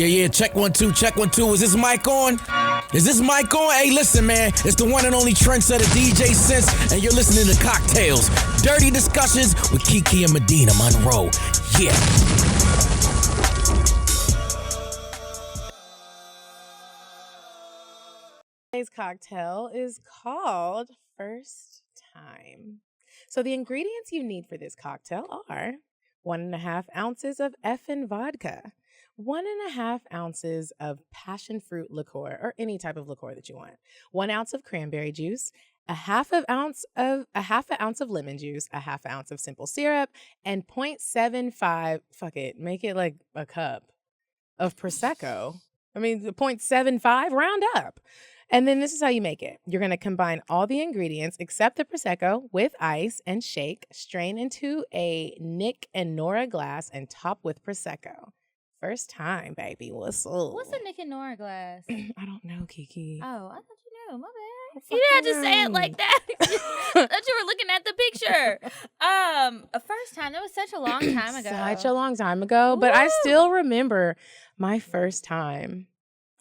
Yeah, check 1 2, check 1 2. Is this mic on? Is this mic on? Hey, listen, man. It's the one and only trendsetter DJ Sense, and you're listening to CockTales. Dirty discussions with Kiki and Medina Monroe. Yeah. Today's cocktail is called First Time. So the ingredients you need for this cocktail are 1.5 ounces of effin' vodka, 1.5 ounces of passion fruit liqueur, or any type of liqueur that you want, 1 ounce of cranberry juice, a half an ounce of lemon juice, a half ounce of simple syrup, and 0.75, make it like a cup of Prosecco. I mean, 0.75, round up. And then this is how you make it. You're going to combine all the ingredients except the Prosecco with ice and shake, strain into a Nick and Nora glass, and top with Prosecco. First time, baby. What's up? What's a Nick and Nora glass? I don't know, Kiki. Oh, I thought you knew. My bad. You didn't have to say it like that. I thought you were looking at the picture. A first time. That was such a long time ago. Such a long time ago. But I still remember my first time.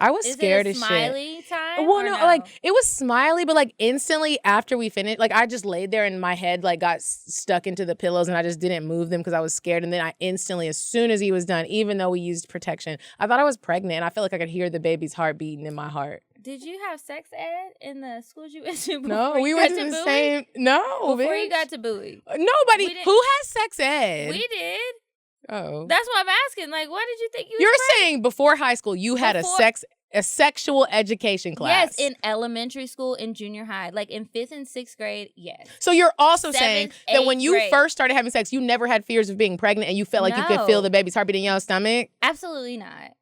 I was scared as shit. Smiley time? Well, no, like it was smiley, but like instantly after we finished, like I just laid there and my head like got stuck into the pillows and I just didn't move them because I was scared. And then I instantly, as soon as he was done, even though we used protection, I thought I was pregnant. And I felt like I could hear the baby's heart beating in my heart. Did you have sex ed in the schools you went to? No, we went to the same. No, before bitch. you got to Bowie. Nobody. Who has sex ed? We did. Oh, that's what I'm asking. Like, what did you think you? You're saying before high school you had a sexual education class? Yes, in elementary school, in junior high, like in 5th and 6th grade. Yes. So you're also saying that when you grade. first started having sex, you never had fears of being pregnant, and you felt like you could feel the baby's heartbeat in your stomach? Absolutely not.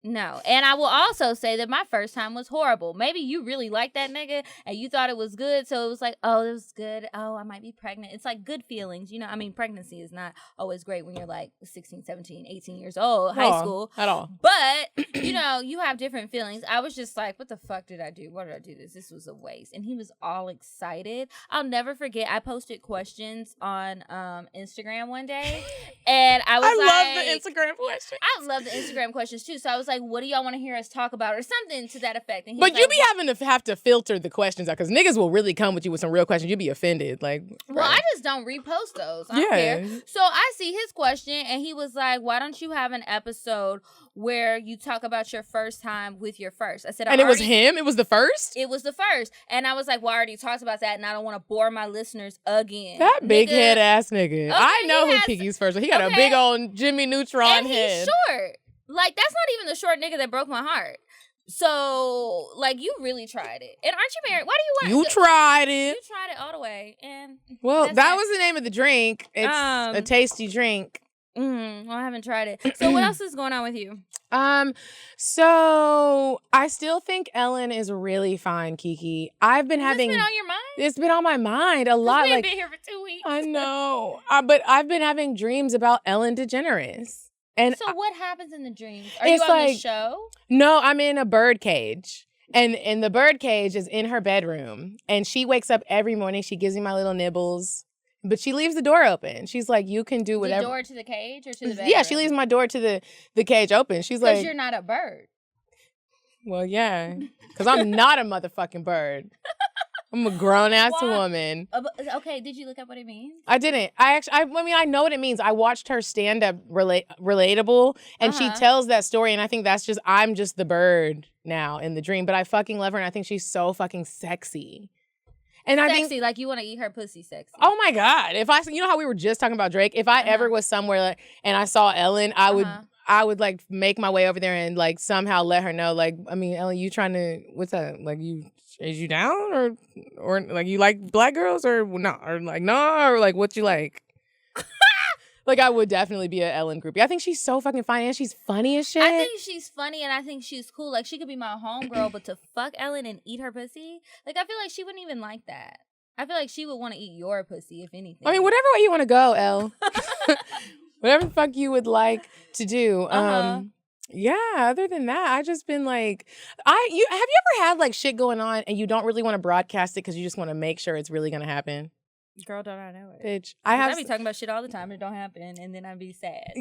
No. And I will also say that my first time was horrible. Maybe you really liked that nigga and you thought it was good. So it was like, oh, it was good. Oh, I might be pregnant. It's like good feelings. You know, I mean, pregnancy is not always great when you're like 16, 17, 18 years old, high school. At all. But, you know, you have different feelings. I was just like, what the fuck did I do? Why did I do this? This was a waste. And he was all excited. I'll never forget. I posted questions on Instagram one day. And I was love the Instagram questions. I love the Instagram questions too. So I was like, what do y'all want to hear us talk about, or something to that effect? And but you be having to have to filter the questions out because niggas will really come with you with some real questions. You'll be offended. Like, well, I just don't repost those. I don't care. So I see his question and he was like, why don't you have an episode where you talk about your first time with your first? I said, and it was him? It was the first? It was the first. And I was like, well, I already talked about that and I don't want to bore my listeners again. That big head ass nigga. Okay, I know who Kiki's first. He got a big old Jimmy Neutron head. And he's short. Like, that's not even the short nigga that broke my heart. So, like, you really tried it. And aren't you married? Why do you want... You tried it. You tried it all the way. And well, that was the name of the drink. It's a tasty drink. Well, I haven't tried it. So what else is going on with you? So I still think Ellen is really fine, Kiki. I've been having... It's been on your mind? It's been on my mind a lot. We've been here for 2 weeks. I know. But I've been having dreams about Ellen DeGeneres. And so what happens in the dreams? Are you on the show? No, I'm in a bird cage. And the bird cage is in her bedroom. And she wakes up every morning. She gives me my little nibbles. But she leaves the door open. She's like, you can do whatever. The door to the cage or to the bedroom? Yeah, she leaves my door to the cage open. She's like... Because you're not a bird. Well, yeah. Because I'm not a motherfucking bird. I'm a grown-ass woman. Okay, did you look up what it means? I didn't. I mean, I know what it means. I watched her stand-up Relatable, and she tells that story, and I think I'm just the bird now in the dream, but I fucking love her, and I think she's so fucking sexy. And sexy, I think, like you want to eat her pussy sexy. Oh my God. You know how we were just talking about Drake? If I ever was somewhere and I saw Ellen, I would like make my way over there and like somehow let her know, like, I mean, Ellen, you trying to, what's that? Like, is you down or like you like black girls or not? Or like, no, or like what you like? Like, I would definitely be an Ellen groupie. I think she's so fucking funny and she's funny as shit. I think she's funny and I think she's cool. Like, she could be my homegirl, but to fuck Ellen and eat her pussy, like, I feel like she wouldn't even like that. I feel like she would want to eat your pussy, if anything. I mean, whatever way you want to go, Elle. Whatever the fuck you would like to do. Yeah, other than that, I just been like, have you ever had like shit going on and you don't really want to broadcast it because you just want to make sure it's really going to happen? Girl, don't I know it? Bitch, I be talking about shit all the time and it don't happen, and then I be sad.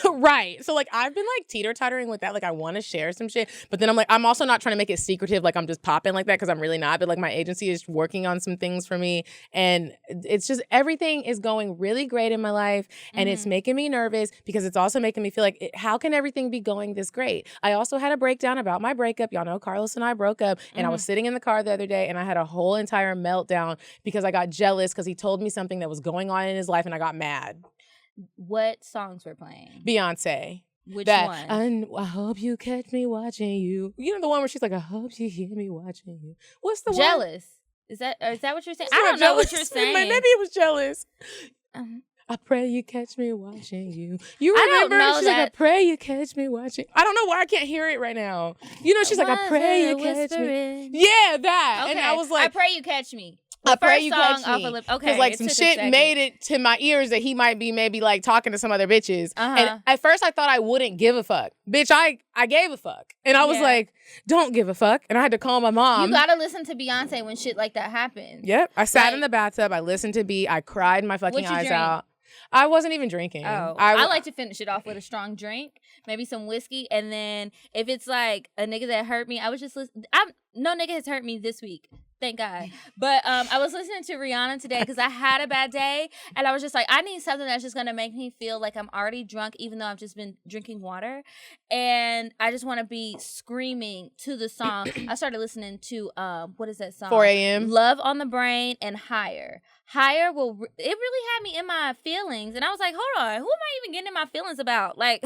Right. So, like, I've been, like, teeter-tottering with that. Like, I want to share some shit. But then I'm like, I'm also not trying to make it secretive. Like, I'm just popping like that because I'm really not. But, like, my agency is working on some things for me. And it's just everything is going really great in my life. And it's making me nervous because it's also making me feel like, how can everything be going this great? I also had a breakdown about my breakup. Y'all know Carlos and I broke up. And I was sitting in the car the other day and I had a whole entire meltdown because I got jealous because he told me something that was going on in his life and I got mad. What songs were playing? Beyonce. Which one? I hope you catch me watching you. You know the one where she's like, I hope you hear me watching you. What's the Jealous. one? Is that what you're saying? I don't know what you're saying. Maybe it was Jealous. I pray you catch me watching you. You remember? I don't know she's that. like, I pray you catch me watching. I don't know why I can't hear it right now. You know, she's like, I pray you catch me. Yeah, that. Okay. And I was like, I pray you catch me. I pray First you song catch off me. of okay, because like some shit made it to my ears that he might be maybe like talking to some other bitches. And at first I thought I wouldn't give a fuck. Bitch, I gave a fuck. And I was like, don't give a fuck. And I had to call my mom. You gotta listen to Beyonce when shit like that happens. Yep. I sat in the bathtub. I listened to B. I cried my fucking eyes out. I wasn't even drinking. Oh, I like to finish it off with a strong drink, maybe some whiskey, and then if it's like a nigga that hurt me, I was just listen. No nigga has hurt me this week. Thank God. But I was listening to Rihanna today because I had a bad day and I was just like, I need something that's just going to make me feel like I'm already drunk even though I've just been drinking water. And I just want to be screaming to the song. I started listening to, what is that song? 4 a.m. Love on the Brain and Higher. Higher it really had me in my feelings. And I was like, hold on, who am I even getting in my feelings about? Like,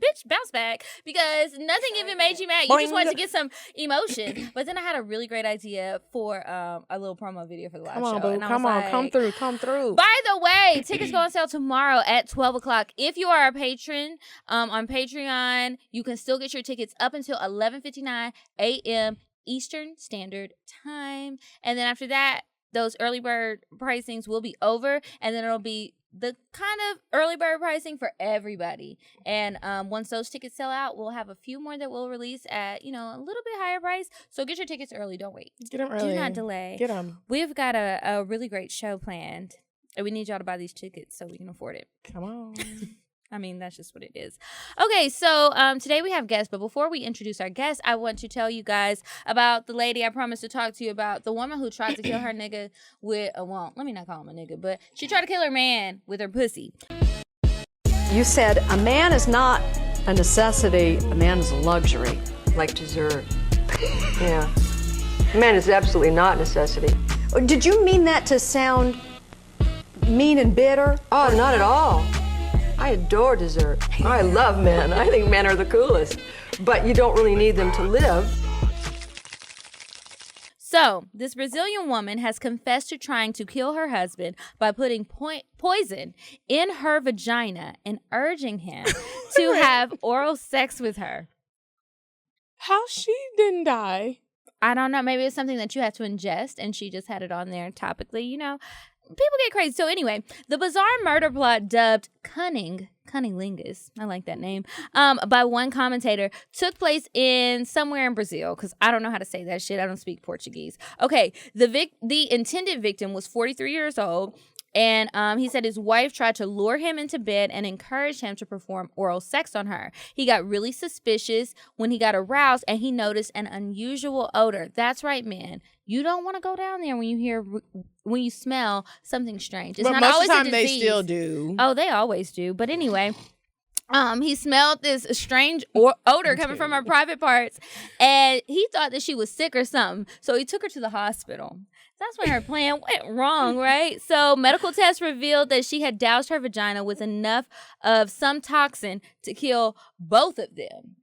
bitch, bounce back. Because nothing even made you mad. You just wanted to get some emotion. But then I had a really great idea for a little promo video for the live show. Boo. And Come on, come through. By the way, tickets go on sale tomorrow at 12 o'clock. If you are a patron on Patreon, you can still get your tickets up until 11:59 a.m. Eastern Standard Time. And then after that, those early bird pricings will be over, and then it'll be the kind of early bird pricing for everybody. And once those tickets sell out, we'll have a few more that we'll release at, a little bit higher price. So get your tickets early. Don't wait. Get them early. Do not delay. Get them. We've got a really great show planned, and we need y'all to buy these tickets so we can afford it. Come on. I mean, that's just what it is. Okay, so today we have guests, but before we introduce our guests, I want to tell you guys about the lady I promised to talk to you about, the woman who tried to kill her nigga with let me not call him a nigga, but she tried to kill her man with her pussy. You said a man is not a necessity, a man is a luxury. Like dessert. Yeah. A man is absolutely not a necessity. Did you mean that to sound mean and bitter? Oh, not at all. I adore dessert. I love men. I think men are the coolest. But you don't really need them to live. So, this Brazilian woman has confessed to trying to kill her husband by putting poison in her vagina and urging him to have oral sex with her. How she didn't die? I don't know. Maybe it's something that you have to ingest, and she just had it on there topically, People get crazy. So anyway, the bizarre murder plot dubbed Cunnilingus, I like that name, by one commentator, took place in somewhere in Brazil, because I don't know how to say that shit. I don't speak Portuguese. Okay, the intended victim was 43 years old, and he said his wife tried to lure him into bed and encouraged him to perform oral sex on her. He got really suspicious when he got aroused, and he noticed an unusual odor. That's right, men. You don't want to go down there when you smell something strange. It's but not most always of the time a they disease. still do. Oh, they always do. But anyway, he smelled this strange odor coming from her private parts, and he thought that she was sick or something. So he took her to the hospital. That's when her plan went wrong, right? So medical tests revealed that she had doused her vagina with enough of some toxin to kill both of them.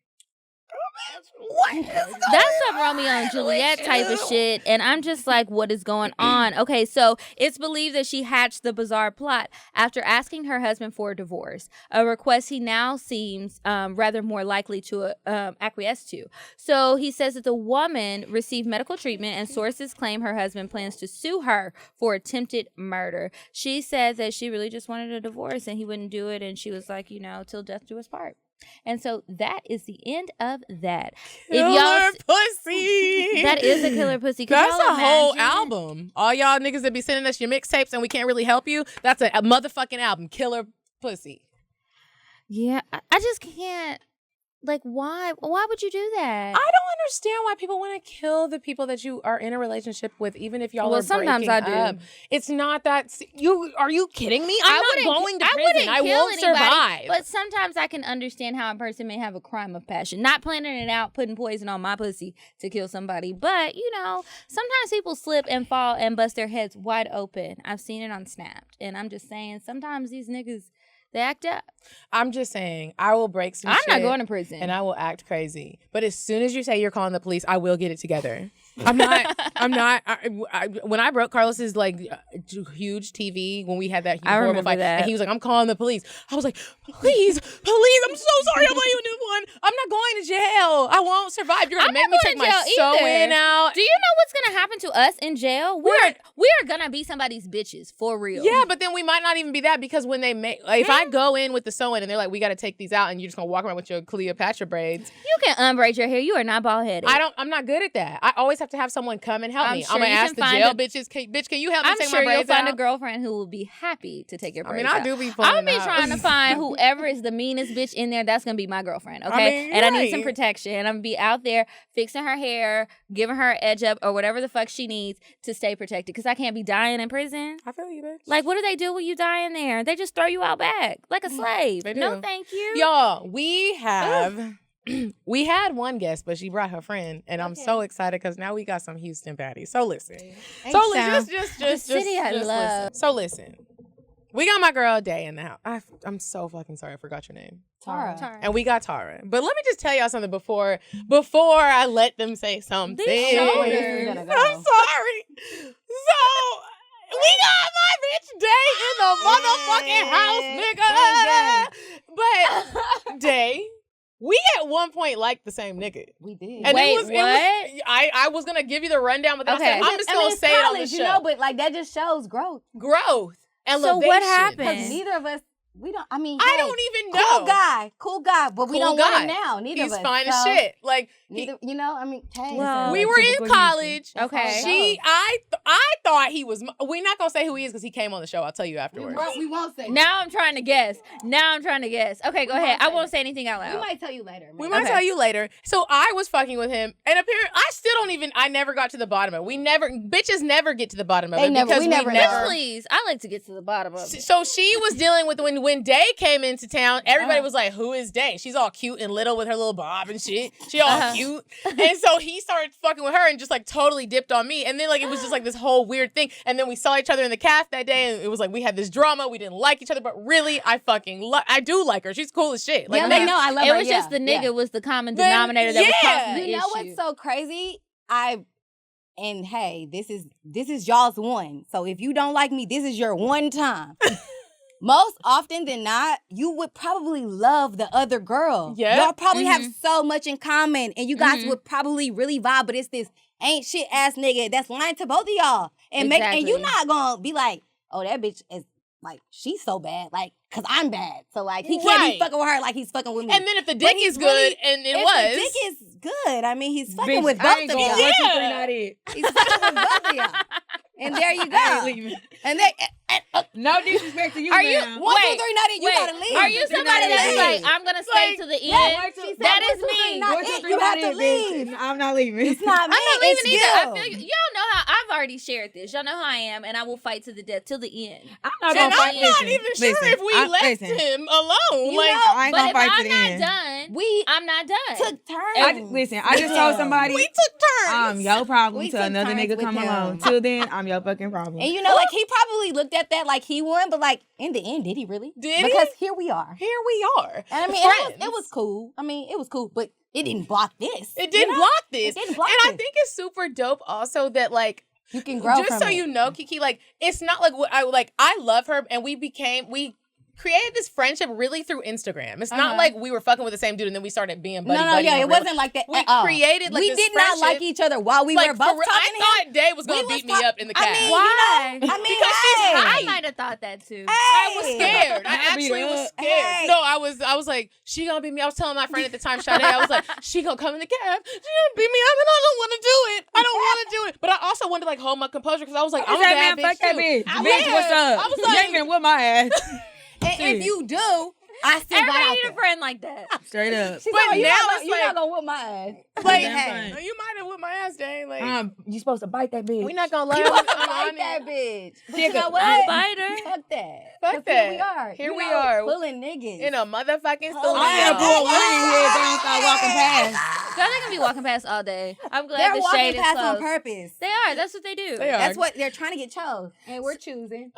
That's some Romeo and Juliet type of shit, and I'm just like, what is going on? Okay, so it's believed that she hatched the bizarre plot after asking her husband for a divorce, a request he now seems rather more likely to acquiesce to. So he says that the woman received medical treatment, and sources claim her husband plans to sue her for attempted murder. She said that she really just wanted a divorce and he wouldn't do it, and she was like, till death do us part. And so that is the end of that. Killer pussy. That is a killer pussy. That's y'all a whole imagine? album. All y'all niggas that be sending us your mixtapes and we can't really help you, that's a motherfucking album. Killer pussy. Yeah, I just can't. Like, why? Why would you do that? I don't understand why people want to kill the people that you are in a relationship with, even if y'all are sometimes breaking I do. up. It's not that. Are you kidding me? I'm not going to prison. I kill won't anybody, survive. But sometimes I can understand how a person may have a crime of passion. Not planning it out, putting poison on my pussy to kill somebody. But, sometimes people slip and fall and bust their heads wide open. I've seen it on Snapped. And I'm just saying, sometimes these niggas, they act up. I'm just saying, I will break some shit. I'm not going to prison. And I will act crazy. But as soon as you say you're calling the police, I will get it together. I'm not. When I broke Carlos's huge TV, when we had that horrible fight, and he was like, I'm calling the police. I was like, please, I'm so sorry. I'll buy you a new one. I'm not going to jail. I won't survive. You're going to make me take my sew-in out. Do you know what's going to happen to us in jail? We're going to be somebody's bitches, for real. Yeah, but then we might not even be that, because when they make, if I go in with the sew-in and they're like, we got to take these out, and you're just going to walk around with your Cleopatra braids. You can unbraid your hair. You are not bald-headed. I'm not good at that. I always have to have someone come and help me. Sure I'm going to ask the jail bitches, bitch, can you help me take my braids out? I'm sure you'll find a girlfriend who will be happy to take your braids out. I do be fun. I'll be trying to find whoever is the meanest bitch in there. That's going to be my girlfriend, okay? I need some protection. I'm going to be out there fixing her hair, giving her an edge up or whatever the fuck she needs to stay protected, because I can't be dying in prison. I feel you, bitch. Like, what do they do when you die in there? They just throw you out back like a slave. They do. No, thank you. Y'all, we have... We had one guest, but she brought her friend, and I'm so excited because now we got some Houston baddies. So listen, just listen. So listen, we got my girl Day in the house. I'm so fucking sorry, I forgot your name. Tara. And we got Tara. But let me just tell y'all something before I let them say something. I'm sorry. So we got my bitch Day in the motherfucking house, nigga. But Day. We at one point liked the same nigga. We did. And Wait, what? I was gonna give you the rundown, but then I said, I'm just gonna say it on the show. But that just shows growth. Elevation. So what happened? Because neither of us, we don't. I mean, I don't even know. Cool guy, but we don't want him now. Neither He's of us. fine as shit. Neither, I mean, hey. Well, we were in college. Okay. I thought he was. We're not gonna say who he is because he came on the show. I'll tell you afterwards. We won't say. Now I'm trying to guess. Okay, go ahead. I won't say anything out loud. We might tell you later. We might tell you later. So I was fucking with him, and apparently I still don't even. I never got to the bottom of it. Bitches never get to the bottom of it because we never. Please, I like to get to the bottom of it. So she was dealing with when Day came into town. Everybody was like, "Who is Day? She's all cute and little with her little bob and shit. She all cute." And so he started fucking with her and just totally dipped on me. And then it was just this whole weird thing. And then we saw each other in the caf that day, and it was we had this drama. We didn't like each other, but really, I do like her. She's cool as shit. I love her. It was just the nigga was the common denominator that was causing the issue. You know what's so crazy? And hey, this is y'all's one. So if you don't like me, this is your one time. Most often than not, you would probably love the other girl. Yeah. Y'all probably have so much in common, and you guys would probably really vibe, but it's this ain't shit ass nigga that's lying to both of y'all. And and you not gonna be like, oh, that bitch is she's so bad, cause I'm bad. So he can't be fucking with her like he's fucking with me. And then if the dick is good, and if the dick is good, I mean he's fucking with both of y'all. He's fucking with both of y'all. And there you go. And they no disrespect to you. Are you 1, 2, 3, not it? You gotta leave. Are you somebody that's I'm gonna stay to the end? That is me. You have to leave. I'm not leaving. It's not me. I'm not leaving either. You. I feel you. Y'all know how I've already shared this. Y'all know how I am, and I will fight to the death till the end. I'm not even sure if we left him alone. I ain't gonna fight to the But end. if I'm not done, I'm not done. Took turns. I just told somebody we took turns. I'm your problem till another nigga come along. Till then, I'm your fucking problem. And he probably looked at that like he won, but in the end, did he really? Because here we are. And I mean, it was cool. I mean, it was cool, but it didn't block this. It didn't block this. It didn't block and I think it's super dope also that you can grow just from so it. you know, Kiki, it's not I love her and we created this friendship really through Instagram. It's not like we were fucking with the same dude and then we started being buddy. It wasn't like that we at all. created like we this did not like each other while we were both talking to him. I thought Day was gonna beat me up in the cab. Why? Because she's hot. I might have thought that too. I was scared. I actually was scared. No, I was like, she gonna beat me. I was telling my friend at the time, Sade, I was like, she gonna come in the cab. She gonna beat me up, and I don't want to do it. I don't want to do it. But I also wanted to like hold my composure because I was like, I'm a bad bitch fuck that too. bitch. Bitch, what's up? I was You like, ain't been with my ass. And if you do, I still got Everybody out need a there. friend like that. Straight up. She's But like, now you're it's like- not gonna whip my ass. like, Damn hey, you might have whipped my ass, Day. Like, You supposed to bite that bitch. we not gonna let You her. want to fight that bitch. But you know what? I bite her. Fuck that. Fuck 'Cause that. Here we are. Here You we know, are. Pulling niggas. In a motherfucking Oh, studio. I'm gonna pull one in here. They don't start walking past. Girl, they can be walking past all day. I'm glad They're the walking shade is past on closed. purpose. They are. That's what they do. They are. That's what they're trying to get chose. And we're choosing.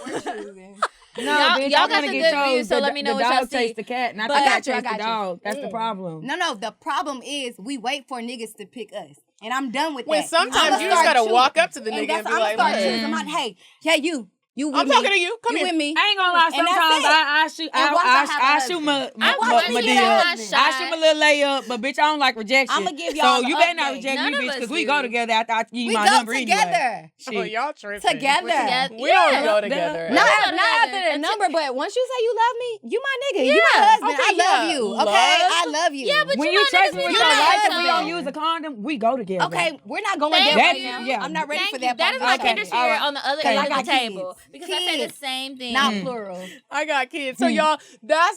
We're choosing. No, Y'all- bitch, y'all I'm got gonna some get good chose. views, so let me know what y'all The dog see. chased the cat, not But- the I cat got you, I chased the got you. dog. That's the problem. No, the problem is we wait for niggas to pick us. And I'm done with When that. sometimes I'ma you just start gotta walk choosing. up to the And nigga that's and be I'ma like, start "Look." choosing. I'm like, hey, yeah, you with I'm me. talking to you. Come you here. with me. I ain't gonna lie. And that's Sometimes it. I shoot. And once I have a I shoot husband. I want to Medea. get on my I shot. shoot my little layup, but bitch, I don't like rejection. I'ma give y'all So the you better not update. reject None me, of bitch, us because we do. go together after I give you We my go number together. anyway. Oh, Shit. y'all tripping. Together. We don't Yeah. go together. Not go together. after the number, but once you say you love me, you my nigga. You Yeah. my husband. Okay, I love yeah. you. Love? Okay, I love you. Yeah, but When you you know trust niggas me be with your like, life and we husband. don't use a condom, we go together. Okay, we're not going Thank there you. right That- now. yeah. I'm not ready Thank for you. that. That is my Okay, kinder all share right. on the other 'Cause end I of the got table. kids. Because I said Kids. the same thing. Not plural. I got kids. So y'all,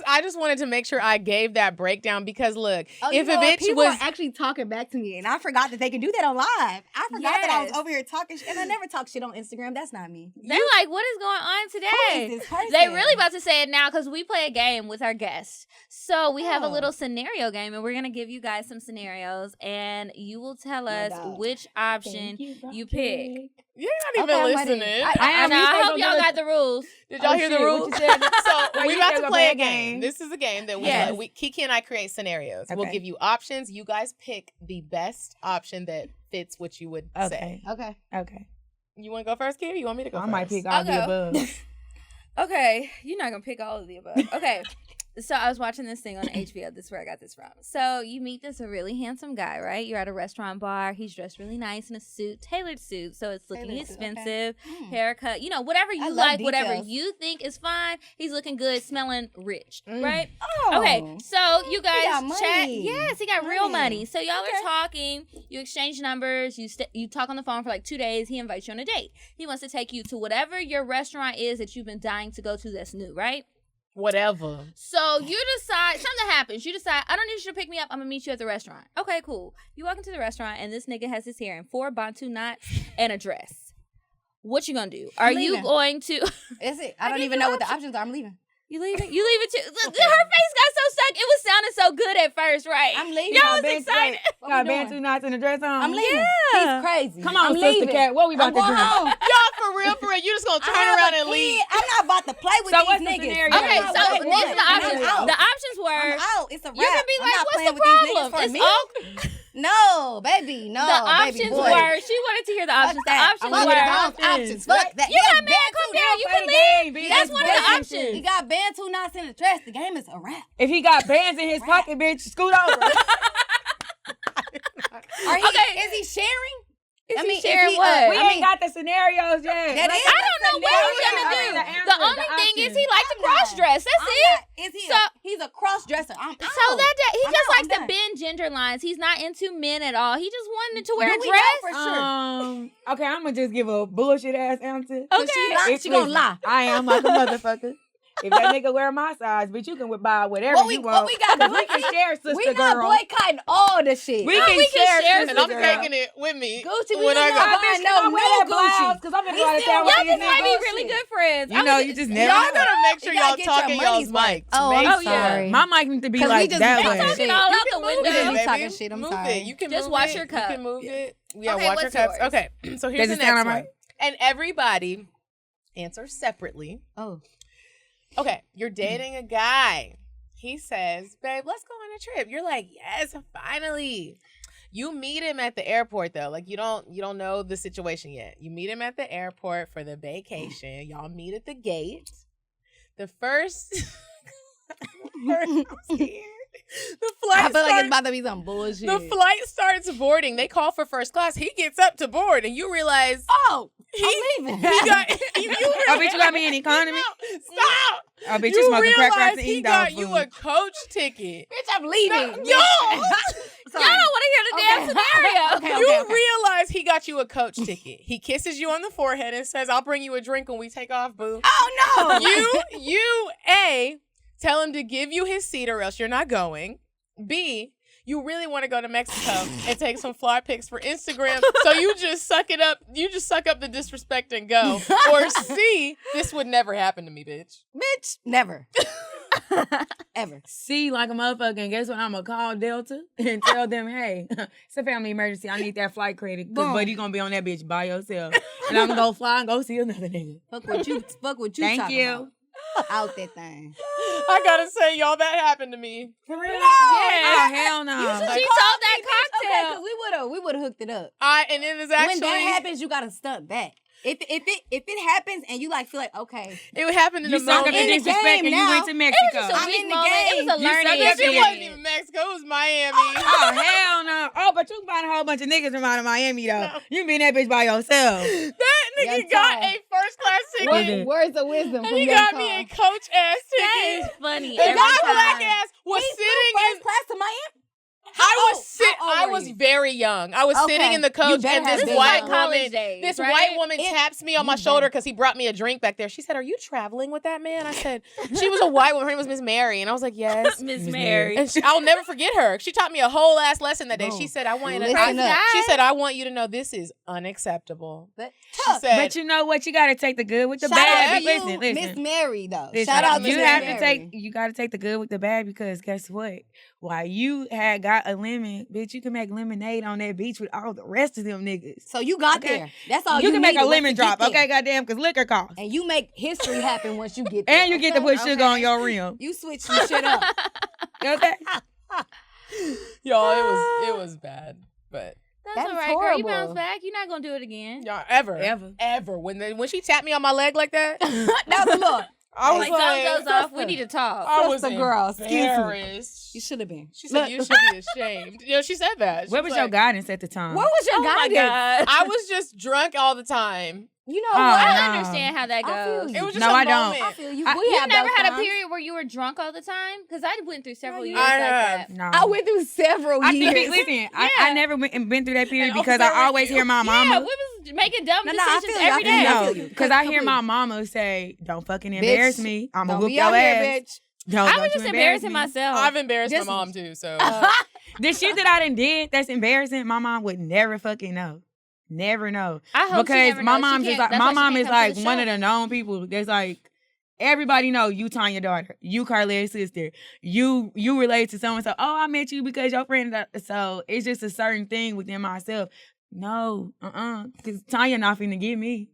I just wanted to make sure I gave that breakdown because look, if a bitch people was are actually talking back to me, and I forgot that they can do that on live. I forgot that I was Yes. over here talking shit, and I never talk shit on Instagram. That's not me. They're like, what is going on today? Who is this person? They really about to say it now because we play a game with our guests. So we have a Oh. little scenario game, and we're going to give you guys some scenarios, and you will tell us dog. which option you pick. you're not even Okay, I'm listening. ready. I know. you I said hope go y'all do got it. the rules. Did y'all hear the shit, what rules? you said? So You we said about to go play play a a game. game. This is a game that Yes. Kiki and I create scenarios. We'll Okay. give you options. You guys pick the best option that fits what you would say. Okay. Okay. You want to go first, Kiki? You want me to go I first? might pick all I'll the go. above. Okay, you're not gonna pick all of the above. Okay, so I was watching this thing on HBO. This is where I got this from. So you meet this really handsome guy, right? You're at a restaurant bar. He's dressed really nice in a suit, tailored suit, so it's looking Tailored suit, okay. expensive. Mm. Haircut, whatever I you love like, whatever details. you think is fine. He's looking good, smelling rich, Mm. right? Oh. Okay, so you guys got chat. money. Yes, he got real Money. money. So y'all are talking. You exchange numbers. You talk on the phone for like 2 days. He invites you on a date. He wants to take you to whatever your restaurant is that you've been dying to go to that's new, right? Whatever. So you decide, something happens. You decide, I don't need you to pick me up. I'm going to meet you at the restaurant. Okay, cool. You walk into the restaurant and this nigga has his hair in 4 Bantu knots and a dress. What you going to do? Are I'm you leaving. going to... Is it? I I don't gave even you know what the options. options are. I'm leaving. You leave it? You leave it too. Her face got so stuck. It was sounding so good at first, right? I'm leaving. Y'all was Bitch, excited. What Got we doing? Bantu knots in the dress on. I'm leaving. Yeah. He's crazy. Come on, I'm sister leaving. cat. What we about I'm to going do? home. Y'all, for real, you just gonna I turn have around a and leave. kid. I'm not about to play with So these what's the niggas. scenario? Okay, I'm so not these are the I'm options. out. The options were... I'm out. It's a wrap. You can be I'm like, not what's playing the with these problem? niggas for It's me. all... No, baby. No, The baby options boy. were... She wanted to hear the Fuck options. The that. options Fuck were... the options. Fuck that. You got man, come down. You can leave. That's one of the He options. got Bantu knots in the dress. The game is a wrap. If he got bands in his pocket, bitch, scoot over. Is he sharing? Is I he mean, if sharing he, what? We I mean- ain't got the scenarios yet. That Like, is I don't know what he's scenario. gonna do. The answer, The the only thing is he options. likes to I'm not. cross dress. That's it. Is he? So- He's a cross dresser. I'm So out. he I'm just out. likes I'm to done. bend gender lines. He's not into men at all. He just wanted to wear a Do we dress. know for sure? Okay, I'm gonna just give a bullshit ass answer. Okay. She gonna lie. I am like a motherfucker. If that nigga wear my size, bitch, you can buy whatever What we- you what want. we got- Because we can share, sister We not girl. boycotting all the shit. We No, can we can share, share, sister And I'm girl. taking it with me. Gucci, we when I not go. buying Bitch, no can I wear that new blouse? Gucci. Because I'm gonna We go to still town with Y'all rocking these just might be niggas. bullshit. really good friends. You know, you just never Y'all know. gotta make sure You gotta y'all get your talking y'all's money's worth. mics. Oh, I'm Make sorry. sure. My mic needs to be 'Cause we like just that been way. talking all out the Move window. it, We baby. talking shit, I'm move sorry. It. You can Just move wash it. your cup. You can move it. Yeah, Okay, watch what's your cups. yours? Okay, so here's Does the it sound next all one. right? And everybody answer separately. Oh. Okay, you're dating a guy. He says, babe, let's go on a trip. You're like, yes, finally. You meet him at the airport though. Like you don't know the situation yet. You meet him at the airport for the vacation. Y'all meet at the gate. The first... The I flight feel like it's about to be some bullshit. The flight starts boarding. They call for first class. He gets up to board, and you realize, I'm leaving. He got. Oh, bitch, you got me in economy? Stop. Oh, bitch, you smoking crack rocks and he eating got dog you food. a coach ticket. Bitch, I'm leaving. No, bitch. yo! Y'all don't want to hear the damn scenario. Okay, You realize he got you a coach ticket. He kisses you on the forehead and says, "I'll bring you a drink when we take off, boo." Oh no. You A, tell him to give you his seat or else you're not going. B, you really want to go to Mexico and take some fly pics for Instagram, so you just suck it up. You just suck up the disrespect and go. Or C, this would never happen to me, bitch. Bitch, never. Ever. See, like a motherfucker, and guess what? I'm going to call Delta and tell them, hey, it's a family emergency. I need that flight credit because buddy going to be on that bitch by yourself. And I'm going to go fly and go see another nigga. Fuck what you Thank talking you. about. Out that thing. I gotta say, y'all, that happened to me. For real? No. Oh, hell no. She told that Okay, cocktail. because we would have hooked it up. And it is actually When that happens, you gotta stunt back. If it happens and you like feel like okay, it happened in You the suck up moment. the In the disrespect game and you now. went to Mexico. I'm Weak in the moment. game. It was a You learning suck up It experience. wasn't even Mexico. It was Miami. Oh, hell no. Oh, but you can find a whole bunch of niggas from out of Miami, though. You can be in that bitch by yourself. That nigga Yes, got sir. a first class ticket. words of wisdom And from he your got car. me a coach ass That ticket. is funny. And Every my time. black ass was He flew sitting first in. class to Miami. I old was were you? very young. I was Okay. sitting in the You coach, better and have this been white young. College woman, days, this right? white woman taps me on my You shoulder because he brought me a drink back there. She said, "Are you traveling with that man?" I said, "She was a white woman. Her name was Miss Mary," and I was like, "Yes." Miss Mary. And I'll never forget her. She taught me a whole ass lesson that day. Boom. She said, "I want you to." Listen up. She said, "I want you to know this is unacceptable." But She said, But you know what? You got to take the good with the shout bad. out to you, Listen, Miss listen. Mary though. Listen, Shout out to you Miss have Mary. you got to take the good with the bad because guess what? While you had got a lemon, bitch, you can make lemonade on that beach with all the rest of them niggas. So you got Okay. there. That's all You can make needed a was lemon to get drop, there. okay, goddamn, because liquor costs. And you make history happen once you get there. And you get to put sugar on your rim. You switch some shit up. Okay? y'all, it was bad, but. That's That all is right, girl. You horrible. bounce back. You're not gonna do it again. Y'all, Ever. ever. When she tapped me on my leg like that, That was a look. I was Like like, something goes off. We need to talk. I was Sister girl, excuse me. embarrassed. You should have been. She said, "You should be ashamed." You know, she said that. She What was your like, guidance at the time? What was your Oh my guidance? God. I was just drunk all the time. You know Oh, what? I no. understand how that I feel goes. you. It was just No, a I don't. moment. I feel you. I- We You have never those had a times. period where you were drunk all the time? Because I went through several Yeah, years I like have. that. No. I went through several I years. think, listen, I Yeah. never been through that period And because also I always hear my Yeah, mama. we was making dumb No, I decisions feel you, I every feel you, day. I No, feel you. because I hear Completely. my mama say, "Don't fucking embarrass Bitch, me. I'm Don't gonna whoop be your out ass." here, bitch. Don't I don't was you just embarrass embarrassing me. myself. I've embarrassed Just- my mom too. So The shit that I done did that's embarrassing, my mom would never fucking know. Never know. I hope she Because never my knows. She mom's is can't- like that's my why she mom can't is come to like the one show. of the known people that's like everybody know you Tanya daughter, you Carlet's sister, you relate to someone. So oh, I met you because your friend. So it's just a certain thing within myself. No, because Tanya not finna get me.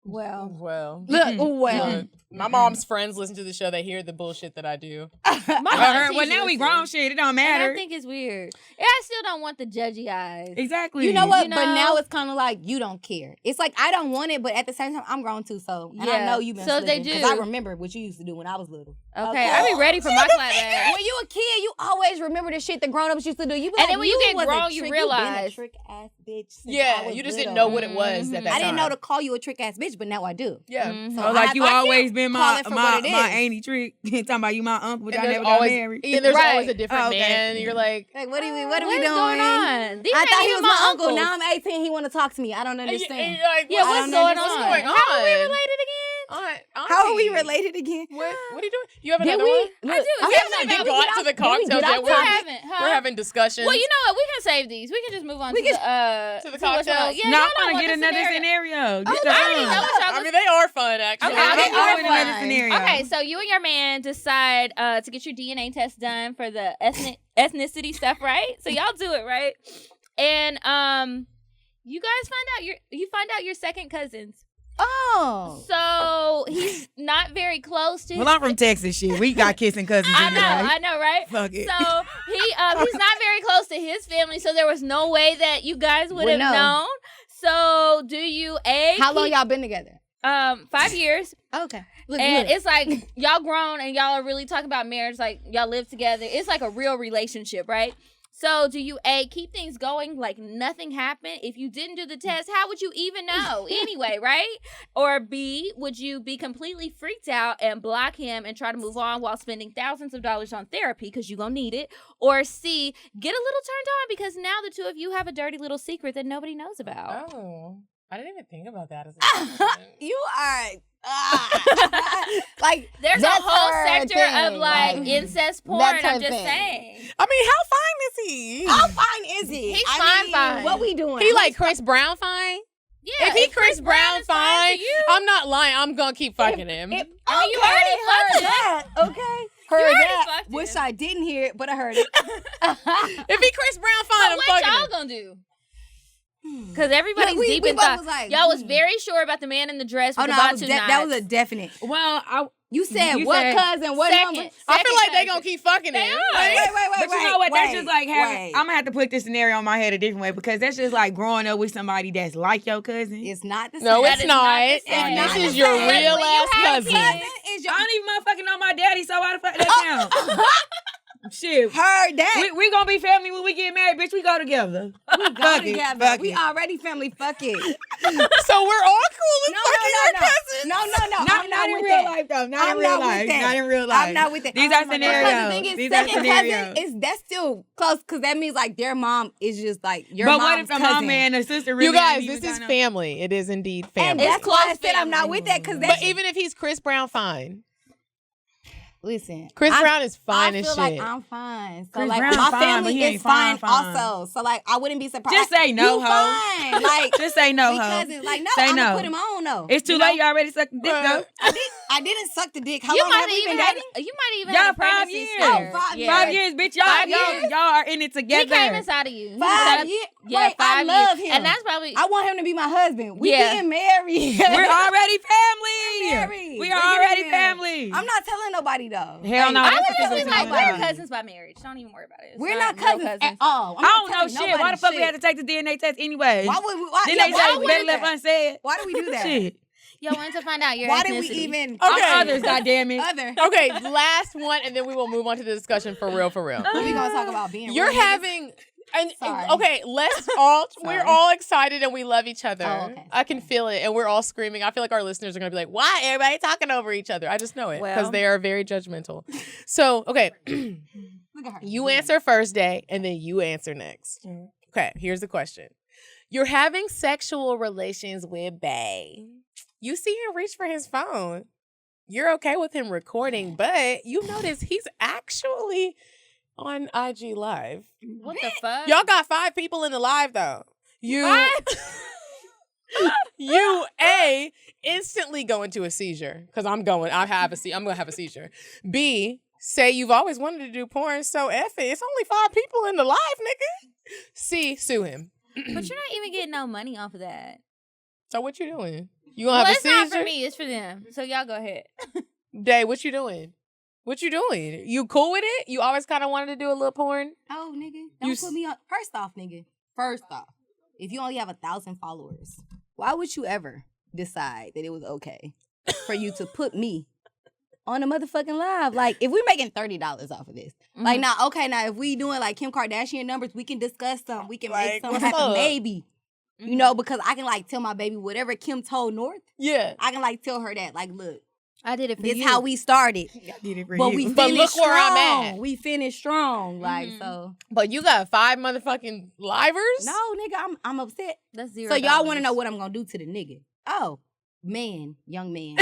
Well, well. look, well. Look, my mom's friends listen to the show. They hear the bullshit that I do. My Well, aunties now we listen. grown shit. It don't And matter. I think it's weird. And I still don't want the judgy eyes. Exactly. You know what? You But know? now it's kind of like you don't care. It's like I don't want it, but at the same time, I'm grown too. So, and I Yeah. know you've been So they because do. I remember what you used to do when I was little. Okay, I be ready for my clap ass. When you a kid, you always remember the shit the grown-ups used to do. You be And like, then when you get was a grown, you trick- realize- been a trick ass bitch. since I Yeah, was you just little. didn't know what it was at that I didn't know time. to call you a trick ass bitch, but now I do. Yeah. Mhm. So Oh, like I- you I always can't been call my it for what it my is. auntie trick. Talking about you my uncle, but And I there's never got always, married. and there's Right. always a different Oh, okay. man. You're like, Like, what are we What doing? is going on? These I ain't thought he even was my uncle. uncles. Now I'm 18. He want to talk to me. I don't and understand. you're like, Yeah, I what's don't going understand. on? What's going How are we on? related again? How are we related again? What are you doing? You have Did another we? one? I do. I We haven't haven't did even we got get to off- the did we cocktail get yet. off We topic? haven't, huh? We're having discussions. Well, you know what? We can save these. We can just move on We to the to the what's cocktails. wrong. Yeah, no, y'all I'm don't gonna want get the another scenario. Get the I already know fun. what y'all I mean, they are fun, actually. Okay, I'm they going are with another fun. scenario. Okay, so you and your man decide to get your DNA test done for the ethnicity stuff, right? So y'all do it, right? And you guys find out your second cousins. Oh. So he's not very close to. Well, I'm from Texas, shit. We got kissing cousins I anyway. know, right? Fuck it. So he's not very close to his family, so there was no way that you guys would Would have know. known. So do you How long y'all been together? 5 years. Okay. Look, And it's like y'all grown and y'all are really talking about marriage, like y'all live together. It's like a real relationship, right? So do you A, keep things going like nothing happened? If you didn't do the test, how would you even know anyway, right? Or B, would you be completely freaked out and block him and try to move on while spending thousands of dollars on therapy because you're going to need it? Or C, get a little turned on because now the two of you have a dirty little secret that nobody knows about. Oh, I didn't even think about that as a you are like there's a that's whole her sector thing, of like incest porn. that's her I'm just thing. saying. I mean, how fine is he? How fine is he? He's I mean, fine. What we doing? He like Chris Brown fine? Yeah, If he Chris Brown is fine fine, to you, I'm not lying. I'm gonna keep fucking him. I mean, you already fucked him. that. Okay. Heard already that. fucked him. Wish I didn't hear it, but I heard it. If he Chris Brown fine, But I'm what fucking y'all him. gonna do? Because everybody's Look, we deep in both thought. was like, Y'all was very sure about the man in the dress with Oh the no, batu that was a knots. definite. Well, You said You what said cousin? What second. number? I feel like they cousin. gonna keep fucking him. Wait, but you know what? That's just like having. wait. I'm gonna have to put this scenario in my head a different way because that's just like growing up with somebody that's like your cousin. It's not the same. No, That it's is not not. the same. It's This not is the your same. real When you ass have cousin. kids, Is I your don't even motherfucking know my daddy, so why the fuck that count? Shit. heard that? We gonna be family when we get married, bitch. We go together. We go Fuck it, together. fuck We it. already family. Fuck it. So we're all cool and fucking our cousins. No. Not I'm not in with real that. life though. Not I'm in real not with life. that. Not in real life. I'm not with that. These are Because the scenarios. thing is, These are second cousin scenarios. is that's still close because that means like their mom is just like your But mom's what if a cousin. mom and a sister really You guys, ain't even this is trying to- family. It is indeed And family. that's why I close said I'm not family. with that because But even if he's Chris Brown fine, listen, Chris Brown is fine I as feel shit. like I'm fine. So Chris like Brown my fine, but family he is ain't fine fine. also. So like I wouldn't be surprised. Just say no, you ho. fine. Like Just say no, ho. because it's like no, Say I'm no. gonna put him on though. It's too You late. know? You already sucked the dick though. I didn't suck the dick. How you long might have we been dating? You might even Y'all have a 5 pregnancy years. scare. Oh, 5 Yeah. 5 years, bitch. Y'all 5 years. y'all are in it We together. came inside of you. 5 years. Yeah, Wait, 5 I love years. him. And that's probably I want him to be my husband. We Yeah. getting married. We're already family. We're married. We We're are already getting married. family. I'm not telling nobody though. Hell no. I that's would what just this be is like, about. we're cousins by marriage. Don't even worry about it. It's We're not real cousins at all. I'm I not don't know telling shit. Why nobody the fuck we shit. had to take the DNA test anyway? Why would we? Why, Then yeah, they why say would we better do left that? unsaid. Why do we do that? Shit. Yo, wanted to find out your Why ethnicity. did we even? Okay. I'm others, goddammit. Other. Okay, last one, and then we will move on to the discussion for real, for real. We gonna talk about being. You're real niggas? having. And Sorry. okay, let's all we're Sorry. all excited and we love each other. Oh, okay. I can feel it, and we're all screaming. I feel like our listeners are gonna be like, "Why everybody talking over each other?" I just know it because Well. they are very judgmental. So okay, Look at her. you answer first, Day, and then you answer next. Okay, here's the question: you're having sexual relations with Bae. You see him reach for his phone. You're okay with him recording, but you notice he's actually on IG Live. What the fuck? Y'all got 5 people in the live though. You A, instantly go into a seizure because I'm gonna have a seizure. B, say you've always wanted to do porn, so F it. It's only 5 people in the live, nigga. C, sue him. But you're not even getting no money off of that. So what you doing? You gonna Well, have a it's not seizure? for me. It's for them. So y'all go ahead. Day, what you doing? What you doing? You cool with it? You always kind of wanted to do a little porn? Oh, nigga, You don't s- put me on. First off, nigga. First off, if you only have 1,000 followers, why would you ever decide that it was okay for you to put me on a motherfucking live? Like, if we're making $30 off of this, like, now, okay, now if we doing like Kim Kardashian numbers, we can discuss something. We can Like, make something what's happen, up? maybe. You know, because I can like tell my baby whatever Kim told North. Yeah. I can like tell her that, like, look, I did it for this you. how we started, I did it for but you. we But finished look where I'm strong. at. We finished strong, like Mhm. so. But you got 5 motherfucking livers? No, nigga, I'm upset. That's $0. So y'all want to know what I'm gonna do to the nigga? Oh, man, young man.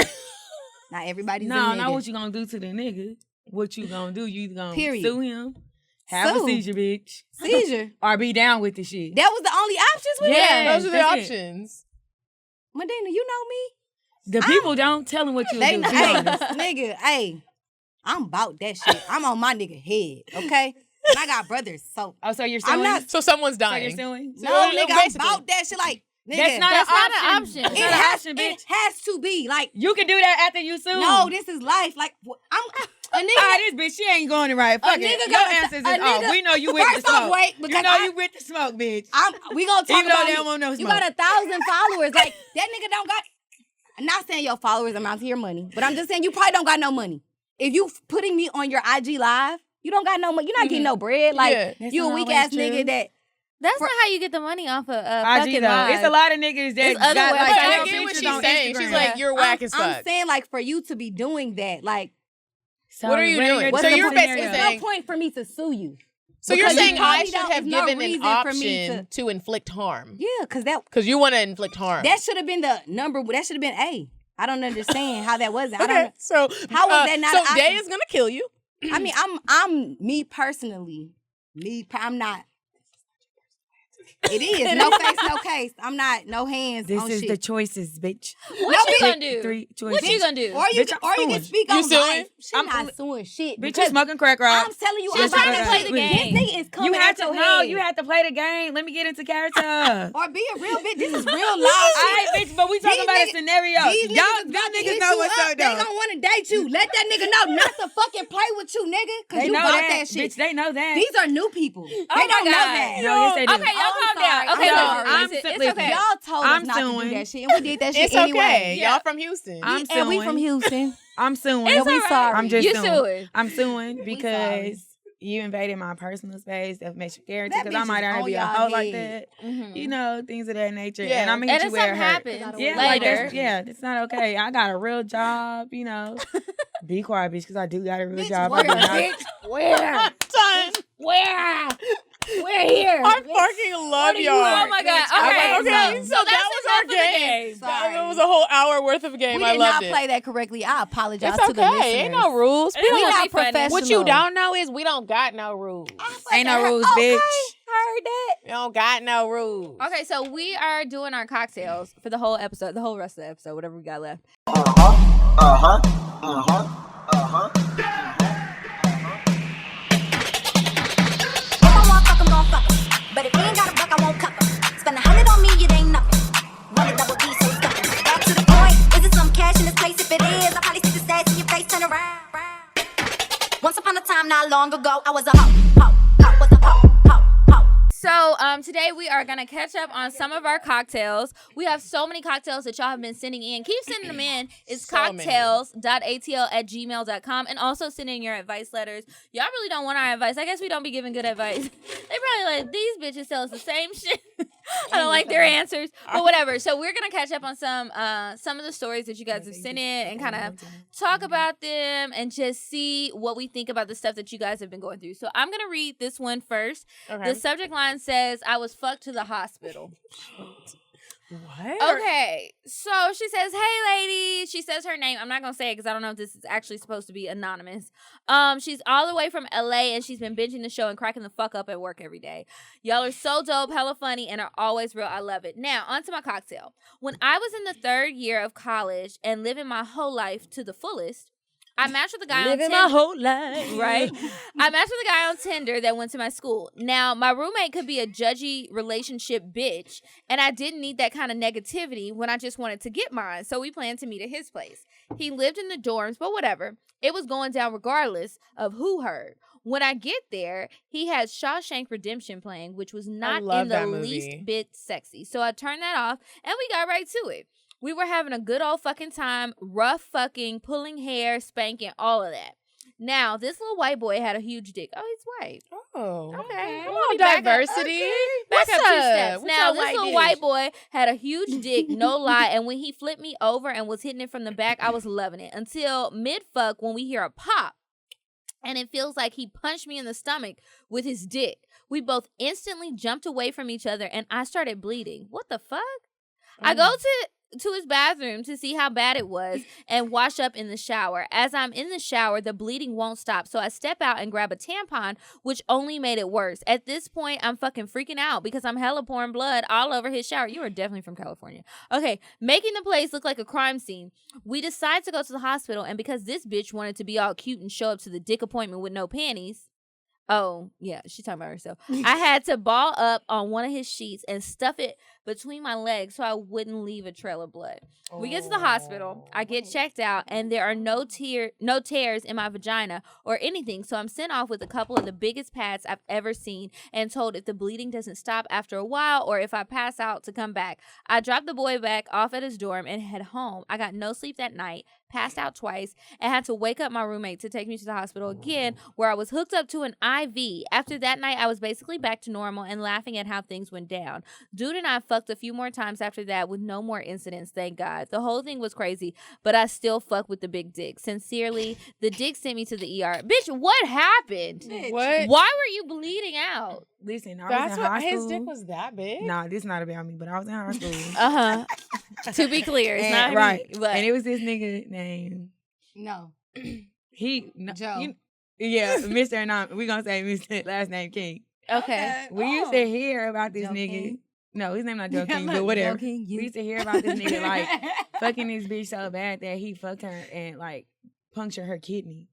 Not everybody's a No, nigga. not what you gonna do to the nigga. What you gonna do? You either gonna Period. sue him, have Sue. a seizure, bitch, Seizure. or be down with the shit. That was the only options with Yeah. that. Those are the That's it. options. Medina, you know me. The people don't tell him what you They do. know, Be hey, honest. nigga, hey, I'm about that shit. I'm on my nigga head, okay? And I got brothers, so Oh, so you're suing? I'm not. So someone's So you're dying. suing? No, So, nigga, I'm basically- about that shit. Like, nigga, That's not That's an not option. an option. That's it not an has, option, bitch. it has to be like. You can do that after you sue. No, this is life. Like, I'm a nigga. Ah, this bitch, she ain't going to right. Fuck A it. nigga Your gotta- answers is a off. nigga- We know you with the First off, smoke. wait, You because know you with the smoke, bitch. we gonna talk Even though about they me. don't want no You smoke. got 1,000 followers. Like, that nigga don't got. I'm not saying your followers amount to your money, but I'm just saying you probably don't got no money. If you putting me on your IG live, you don't got no money. You're not getting no bread. Like, you a weak-ass nigga that... That's not how you get the money off of IG, fucking though. live. It's a lot of niggas that got But I like get what pictures she's on saying. Instagram. She's like, you're whack as fuck. I'm saying, like, for you to be doing that, like... So what are you doing? What's So the you're point? basically There's saying... no point for me to sue you. So you're Because saying you I probably should don't- have there's no given an reason for me option to inflict harm. Yeah, because you want to inflict harm. that should have been the number. That should have been A. I don't understand how that wasn't. I Okay, don't. so How was that not an So Day option? is gonna kill you. I mean, I'm me personally. I'm not. It is no face, no case. I'm not no hands. This on is shit. the choices, bitch. What you gonna do? 3 choices. What you gonna do? Or you Bitch, I'm or you can suing. speak You on suing? life. She I'm not suing shit. Bitch, you because smoking crack rocks. I'm telling you, She's I'm trying to play the game. This nigga is coming You had at to your know. head. You had to play the game. Let me get into character. Or be a real bitch. This is real All life. right, bitch, but we talking These about niggas- a scenario. These Y'all, niggas them about to niggas hit know you what's up. up, They though. gonna want to date you. Let that nigga know not to fucking play with you, nigga. Cause They you know bought that. that shit. Bitch, they know that. These are new people. They my don't know God. that. No, yes, they do. Okay, y'all calm down. I'm Okay, sorry. listen, it's okay. Y'all told I'm us not to suing. do that shit, and we did that shit It's anyway. okay. Yeah. Y'all from Houston. I'm And we suing. from Houston. I'm suing. It's we all right. sorry. I'm just You suing. suing. I'm suing sorry. because you invaded my personal space, defamation of character, That because I bitch might is not on be a y'all hoe like head. that. You know, things of that nature. Yeah. And I'm gonna And hit if you where it something hurts. happens Yeah, like later, that's, yeah, it's not okay. I got a real job, you know. Be quiet, bitch, because I do got a real job. Where, I do not- bitch? Where? Son, Where? We're here. I fucking love y'all. Oh my God. Okay, Okay, so that that's was enough our of the game. Sorry. That was a whole hour worth of game. We I did loved not it. play that correctly. I apologize It's to the listeners. okay. Ain't no rules. It's We gonna not be funny. professional. What you don't know is we don't got no rules. Ain't no rules, Okay, bitch. heard that. We don't got no rules. Okay, so we are doing our cocktails for the whole episode, the whole rest of the episode, whatever we got left. If I want fuck, I'm gon' fuck 'em. But if he ain't got a buck, I won't cuff 'em. Spend 100 on me, it ain't nothing. Run a double D, so stuffin'. Back to the point, is it some cash in this place? If it is, I'll probably stick the stats in your face, turn around. Once upon a time, not long ago, I was a hoe, was a hoe. So today we are going to catch up on some of our cocktails. We have so many cocktails that y'all have been sending in. Keep sending them in. It's So many. cocktails.atl@gmail.com. And also send in your advice letters. Y'all really don't want our advice. I guess we don't be giving good advice. They probably like, these bitches tell us the same shit. I don't like their answers. But whatever. So we're going to catch up on some of the stories that you guys have sent in and kind of talk about them and just see what we think about the stuff that you guys have been going through. So I'm going to read this one first. Okay. The subject line says, I was fucked to the hospital. What? Okay, so she says, hey, lady. She says her name. I'm not going to say it because I don't know if this is actually supposed to be anonymous. She's all the way from LA and she's been binging the show and cracking the fuck up at work every day. Y'all are so dope, hella funny, and are always real. I love it. Now, on to my cocktail. When I was in the 3rd year of college and living my whole life to the fullest, I matched with a guy on Tinder. whole life. Right? I matched with a guy on Tinder that went to my school. Now, my roommate could be a judgy relationship bitch, and I didn't need that kind of negativity when I just wanted to get mine, so we planned to meet at his place. He lived in the dorms, but whatever. It was going down regardless of who heard. When I get there, he had Shawshank Redemption playing, which was not love in the that movie. least bit sexy. So I turned that off, and we got right to it. We were having a good old fucking time, rough fucking, pulling hair, spanking, all of that. Now, this little white boy had a huge dick. Oh, he's white. Oh. Okay. Come Let on, me back up. diversity. Back What's up 2 steps. What's Now, your this little dick? white boy had a huge dick, no lie, and when he flipped me over and was hitting it from the back, I was loving it. Until mid-fuck when we hear a pop, and it feels like he punched me in the stomach with his dick. We both instantly jumped away from each other, and I started bleeding. What the fuck? I go to his bathroom to see how bad it was and wash up in the shower. As I'm in the shower, the bleeding won't stop. So I step out and grab a tampon, which only made it worse. At this point, I'm fucking freaking out because I'm hella pouring blood all over his shower. You are definitely from California. Okay, making the place look like a crime scene. We decide to go to the hospital, and because this bitch wanted to be all cute and show up to the dick appointment with no panties, oh, yeah, she's talking about herself. I had to ball up on one of his sheets and stuff it between my legs so I wouldn't leave a trail of blood. We get to the hospital. I get checked out, and there are no tears in my vagina or anything. So I'm sent off with a couple of the biggest pads I've ever seen and told if the bleeding doesn't stop after a while or if I pass out to come back. I dropped the boy back off at his dorm and head home. I got no sleep that night, passed out twice, and had to wake up my roommate to take me to the hospital again, where I was hooked up to an IV. After that night, I was basically back to normal and laughing at how things went down. Dude and I fucked a few more times after that with no more incidents, thank God. The whole thing was crazy, but I still fuck with the big dick. Sincerely, the dick sent me to the ER. Bitch, what happened? What? Why were you bleeding out? Listen, I That's was in what high school. his dick was that big. Nah, this is not about me, but I was in high school. To be clear, it's not right. me. But And it was this nigga named No. Joe. Mr. and I, we gonna say Mr. last name King. okay. We used to hear about this Joe nigga. King? No, his name not Joe King, Look, but whatever. Joe King, We used to hear about this nigga like fucking this bitch so bad that he fucked her and like punctured her kidney.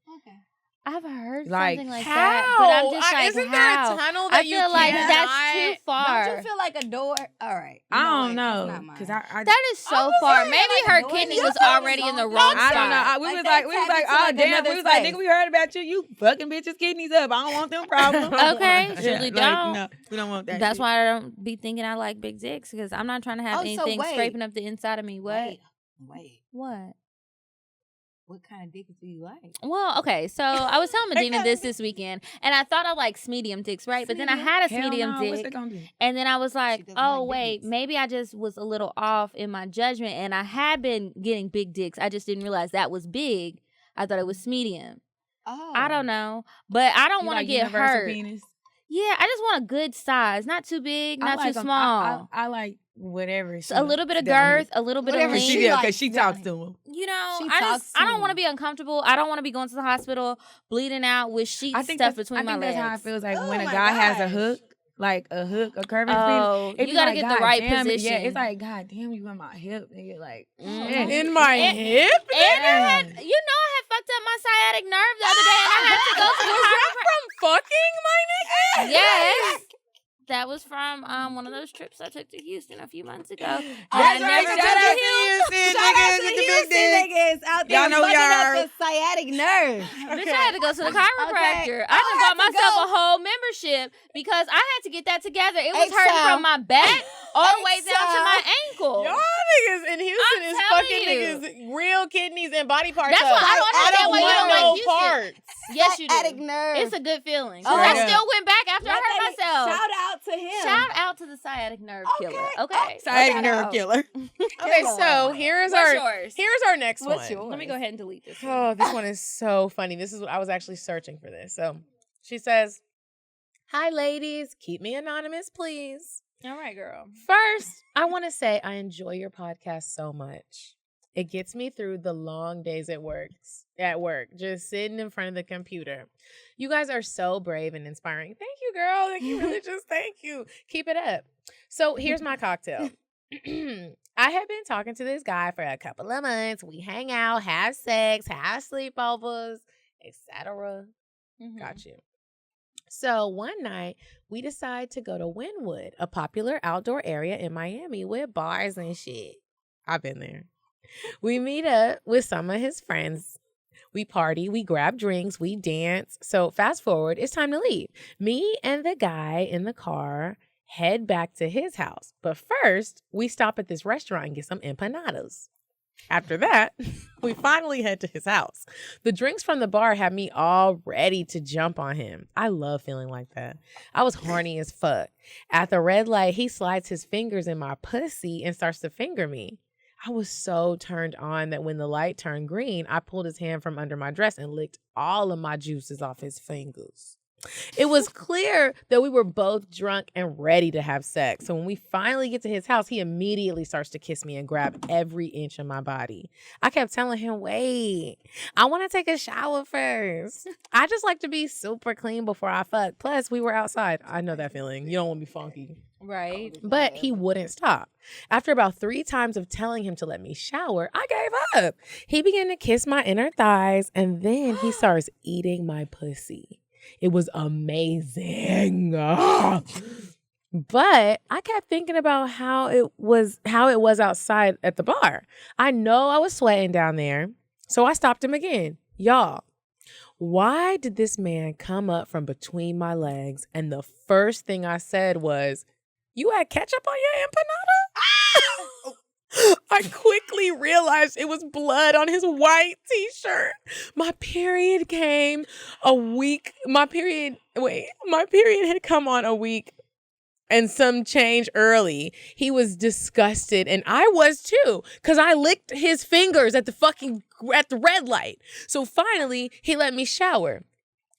I've heard Like, something like How? that, but I'm just like, Isn't how? there a tunnel I that you feel like cannot- that's too far. Don't you feel like a door? All right. I don't That's know, not mine. cause I That is so far. Maybe like her doing kidney it. was Your already kidney's in the on- wrong I spot. don't know. Like We was that like, tap into, oh like, damn. another We was like, space. nigga, we heard about you. You fucking bitches' kidneys up. I don't want them problems. Okay, Yeah, surely like, don't. No, we don't want that. That's shit. why I don't be thinking I like big dicks, because I'm not trying to have Oh, so anything wait. scraping up the inside of me. What? Wait. What? What kind of dick do you like? Well, okay, so I was telling Medina this weekend, and I thought I liked medium dicks, right? But then I had a Hell medium no, what's dick, that gonna do? and then I was like, doesn't oh, like big wait, dicks. maybe I just was a little off in my judgment, and I had been getting big dicks. I just didn't realize that was big. I thought it was medium. Oh. I don't know, but I don't You want to like get universal hurt. penis? Yeah, I just want a good size, not too big, I not like too 'em. small. I like whatever. So a little bit of girth, a little bit of Whatever length. she Yeah, like, because she down talks to him. You know, She I talks don't to want to me. be uncomfortable. I don't want to be going to the hospital, bleeding out with sheets stuffed between my legs. that's how it feels like Oh when a my guy has a gosh. hook, a curving Oh, penis. you gotta get the right Yeah, position. it's like, God damn, you in my hip, nigga. Like, Mhm. shit. In my hip? And I had fucked up my sciatic nerve the other day, and I had to go to the Was that from fucking, my nigga? Yes. That was from one of those trips I took to Houston a few months ago. And That's I right, never shout got out a to heel. Houston, Shout out niggas to with the the big Houston dick. niggas out there Y'all know fucking y'all up are. the sciatic nerve. Bitch, I had to go to the chiropractor. I Oh, done I bought had to myself go. a whole membership because I had to get that together. It was Hey, hurting Sal. from my back all the way Hey, down to Sal. my ankle. Y'all niggas in Houston I'm is telling fucking you. niggas real kidneys and body parts. That's why up. I don't understand why you don't want like no Houston. parts. Yes, you Sciatic do. nerve. It's a good feeling. Oh, 'Cause I yeah. still went back after I Let hurt that nigga- myself. Shout out to him. Shout out to the sciatic nerve killer. Okay. Sciatic Okay. nerve killer. Okay, so here's What's our yours? here's our next What's one. yours? Let me go ahead and delete this one. Oh, this one is so funny. This is what I was actually searching for this. So she says, "Hi, ladies. Keep me anonymous, please. All right, girl. First, I want to say I enjoy your podcast so much. It gets me through the long days at work, just sitting in front of the computer. You guys are so brave and inspiring. Thank you, girl. Like, you really just thank you. Keep it up. So here's my cocktail. I have been talking to this guy for a couple of months. We hang out, have sex, have sleepovers, etc. Got you. So one night, we decide to go to Wynwood, a popular outdoor area in Miami with bars and shit. I've been there. We meet up with some of his friends. We party, we grab drinks, we dance. So fast forward, it's time to leave. Me and the guy in the car head back to his house. But first, we stop at this restaurant and get some empanadas. After that, we finally head to his house. The drinks from the bar had me all ready to jump on him. I love feeling like that. I was horny as fuck. At the red light, he slides his fingers in my pussy and starts to finger me. I was so turned on that when the light turned green, I pulled his hand from under my dress and licked all of my juices off his fingers. It was clear that we were both drunk and ready to have sex. So when we finally get to his house, he immediately starts to kiss me and grab every inch of my body. I kept telling him, wait, I want to take a shower first. I just like to be super clean before I fuck. Plus, we were outside. I know that feeling. You don't want to be funky. Right. But he wouldn't stop. After about 3 times of telling him to let me shower, I gave up. He began to kiss my inner thighs, and then he starts eating my pussy. It was amazing. But I kept thinking about how it was outside at the bar. I know I was sweating down there, so I stopped him again. Y'all, why did this man come up from between my legs and the first thing I said was, "You had ketchup on your empanada?" I quickly realized it was blood on his white t-shirt. My period came a week. My period had come on a week and some change early. He was disgusted, and I was too, because I licked his fingers at the red light. So finally, he let me shower.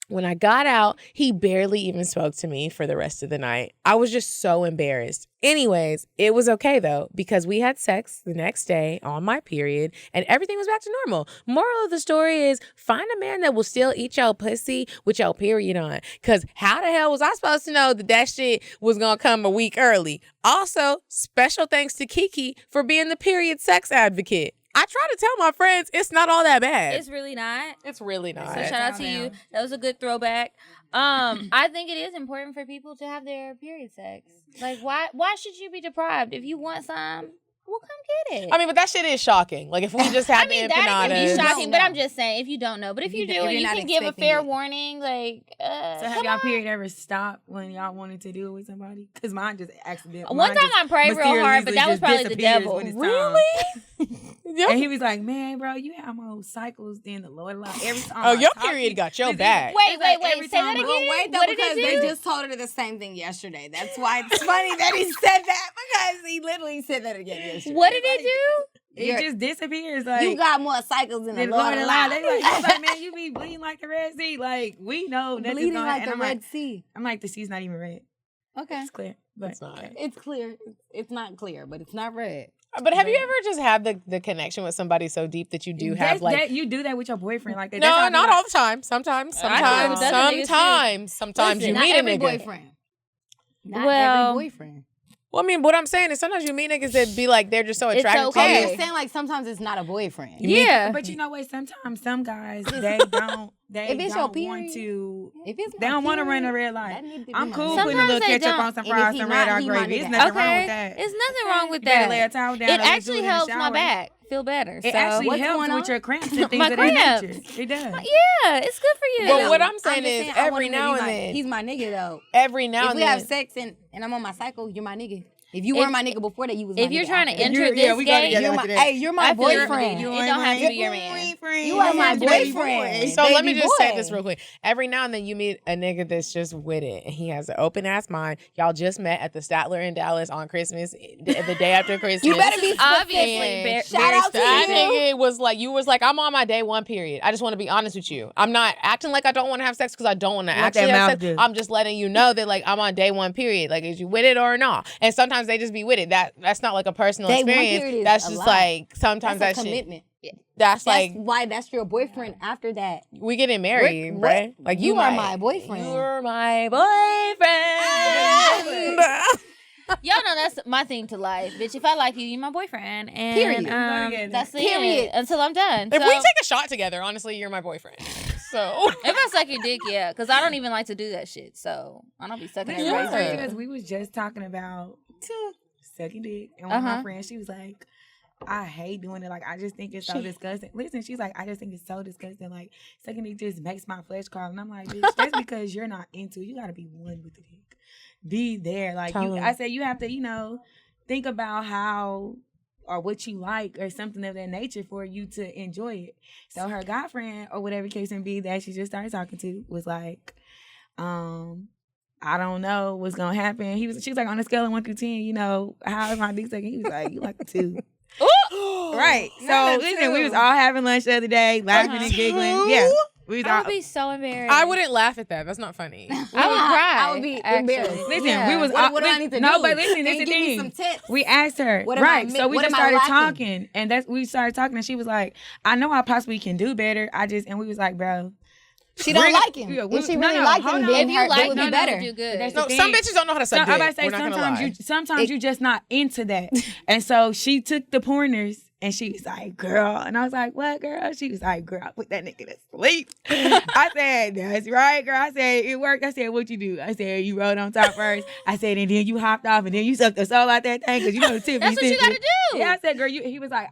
When I got out, he barely even spoke to me for the rest of the night. I was just so embarrassed. Anyways, it was okay though, because we had sex the next day on my period and everything was back to normal. Moral of the story is, find a man that will still eat your pussy with your period on. Because how the hell was I supposed to know that shit was going to come a week early? Also, special thanks to Kiki for being the period sex advocate. I try to tell my friends it's not all that bad. It's really not. It's really not. So shout out to you. That was a good throwback. I think it is important for people to have their period sex. Like, why should you be deprived? If you want some, well, come get it. I mean, but that shit is shocking. Like, if we just had the empanadas. That can be shocking, but I'm just saying, if you don't know. But if you do, you can give a fair warning. Like, so have y'all period ever stopped when y'all wanted to do it with somebody? Because mine just accidentally. One time I prayed real hard, but that was probably the devil. Really? Yep. And he was like, "Man, bro, you have more cycles than the Lord allowed every time." Oh, your period got your back. Wait. Say that again. Wait, though, what did because it they do? just told her the same thing yesterday. That's why it's funny that he said that, because he literally said that again yesterday. What did it do? It just disappears. Like, you got more cycles than the Lord allowed. They like, man, you be bleeding like the Red Sea. Like, we know nothing's bleeding going like on. the Red Sea. I'm like, the sea's not even red. Okay, it's clear, but it's not. It's clear. It's not clear, but it's not red. But have you ever just had the connection with somebody so deep that you do have like you do that with your boyfriend like that? No, not all the time. Sometimes you Listen, meet a every nigga. boyfriend. Not every boyfriend. Well, I mean, what I'm saying is sometimes you meet niggas that be like, they're just so attracted to Oh, you. you're saying like sometimes it's not a boyfriend. Yeah. But you know what? Sometimes some guys, they don't want to. They don't want to run a red light. I'm cool putting a little ketchup on some fries, some red or gravy. It's nothing wrong with that. It's nothing wrong with You better that. lay a towel down. It actually helps my back feel better. It so. actually helps with your cramps and things My of that nature. cramps. It does. Yeah, it's good for you. Well, what I'm saying is every now and then. He's my nigga though. Every now and then. If we have sex and I'm on my cycle, you're my nigga. If you weren't my nigga before that, you was my nigga. If you're trying to after. enter this game, you're my boyfriend. It don't have to be your man. You are my boyfriend. So let me just say this real quick. Every now and then you meet a nigga that's just with it, and he has an open ass mind. Y'all just met at the Statler in Dallas on Christmas, the day after Christmas. You better be obviously. Shout out to that you. nigga was like, I'm on my day one period. I just want to be honest with you. I'm not acting like I don't want to have sex because I don't want to actually have sex. I'm just letting you know that like I'm on day one period. Like, is you with it or not? And sometimes they just be with it. That's not like a personal experience. That's just like sometimes that's that a shit. commitment. That's like why that's your boyfriend after that. We getting married, right? Like you are my boyfriend. You're my boyfriend. Y'all know that's my thing to life, bitch. If I like you, you're my boyfriend. And period. That's it. Period. Until I'm done. If we take a shot together, honestly, you're my boyfriend. So if I suck your dick, yeah, because I don't even like to do that shit. So I don't be sucking that crazy. Because we was just talking about sucking dick, and one of my friends, she was like, I hate doing it. Like, I just think it's so disgusting. Listen, she's like, I just think it's so disgusting. Like, sucking dick just makes my flesh crawl. And I'm like, bitch, that's because you're not into it. You got to be one with the dick. Be there. Like, I said, you have to, think about how or what you like or something of that nature for you to enjoy it. So her guy friend or whatever case may be that she just started talking to was like, I don't know what's going to happen. She was like, on a scale of 1 through 10, how is my dick sucking? He was like, you like a 2. Right. So listen, we was all having lunch the other day, laughing and giggling. Yeah. I would be so embarrassed. I wouldn't laugh at that. That's not funny. I would cry. I would be embarrassed. Listen, we was what do I need to do? No, but listen, this is the give me thing. some tips. We asked her. So we just started talking, and we started talking, and she was like, "I know I possibly can do better. And we was like, bro." She don't like him. If she really liked him, then it would be better. Do good. No, some bitches don't know how to suck dick. I'm about to say sometimes you just not into that. And so she took the pointers And she was like, girl. And I was like, what, girl? She was like, girl, I put that nigga to sleep. I said, that's right, girl. I said, it worked. I said, what you do? I said, you rode on top first. I said, and then you hopped off, and then you sucked the soul out that thing, because you know the tip. That's what you gotta do. Yeah, I said, girl, he was like,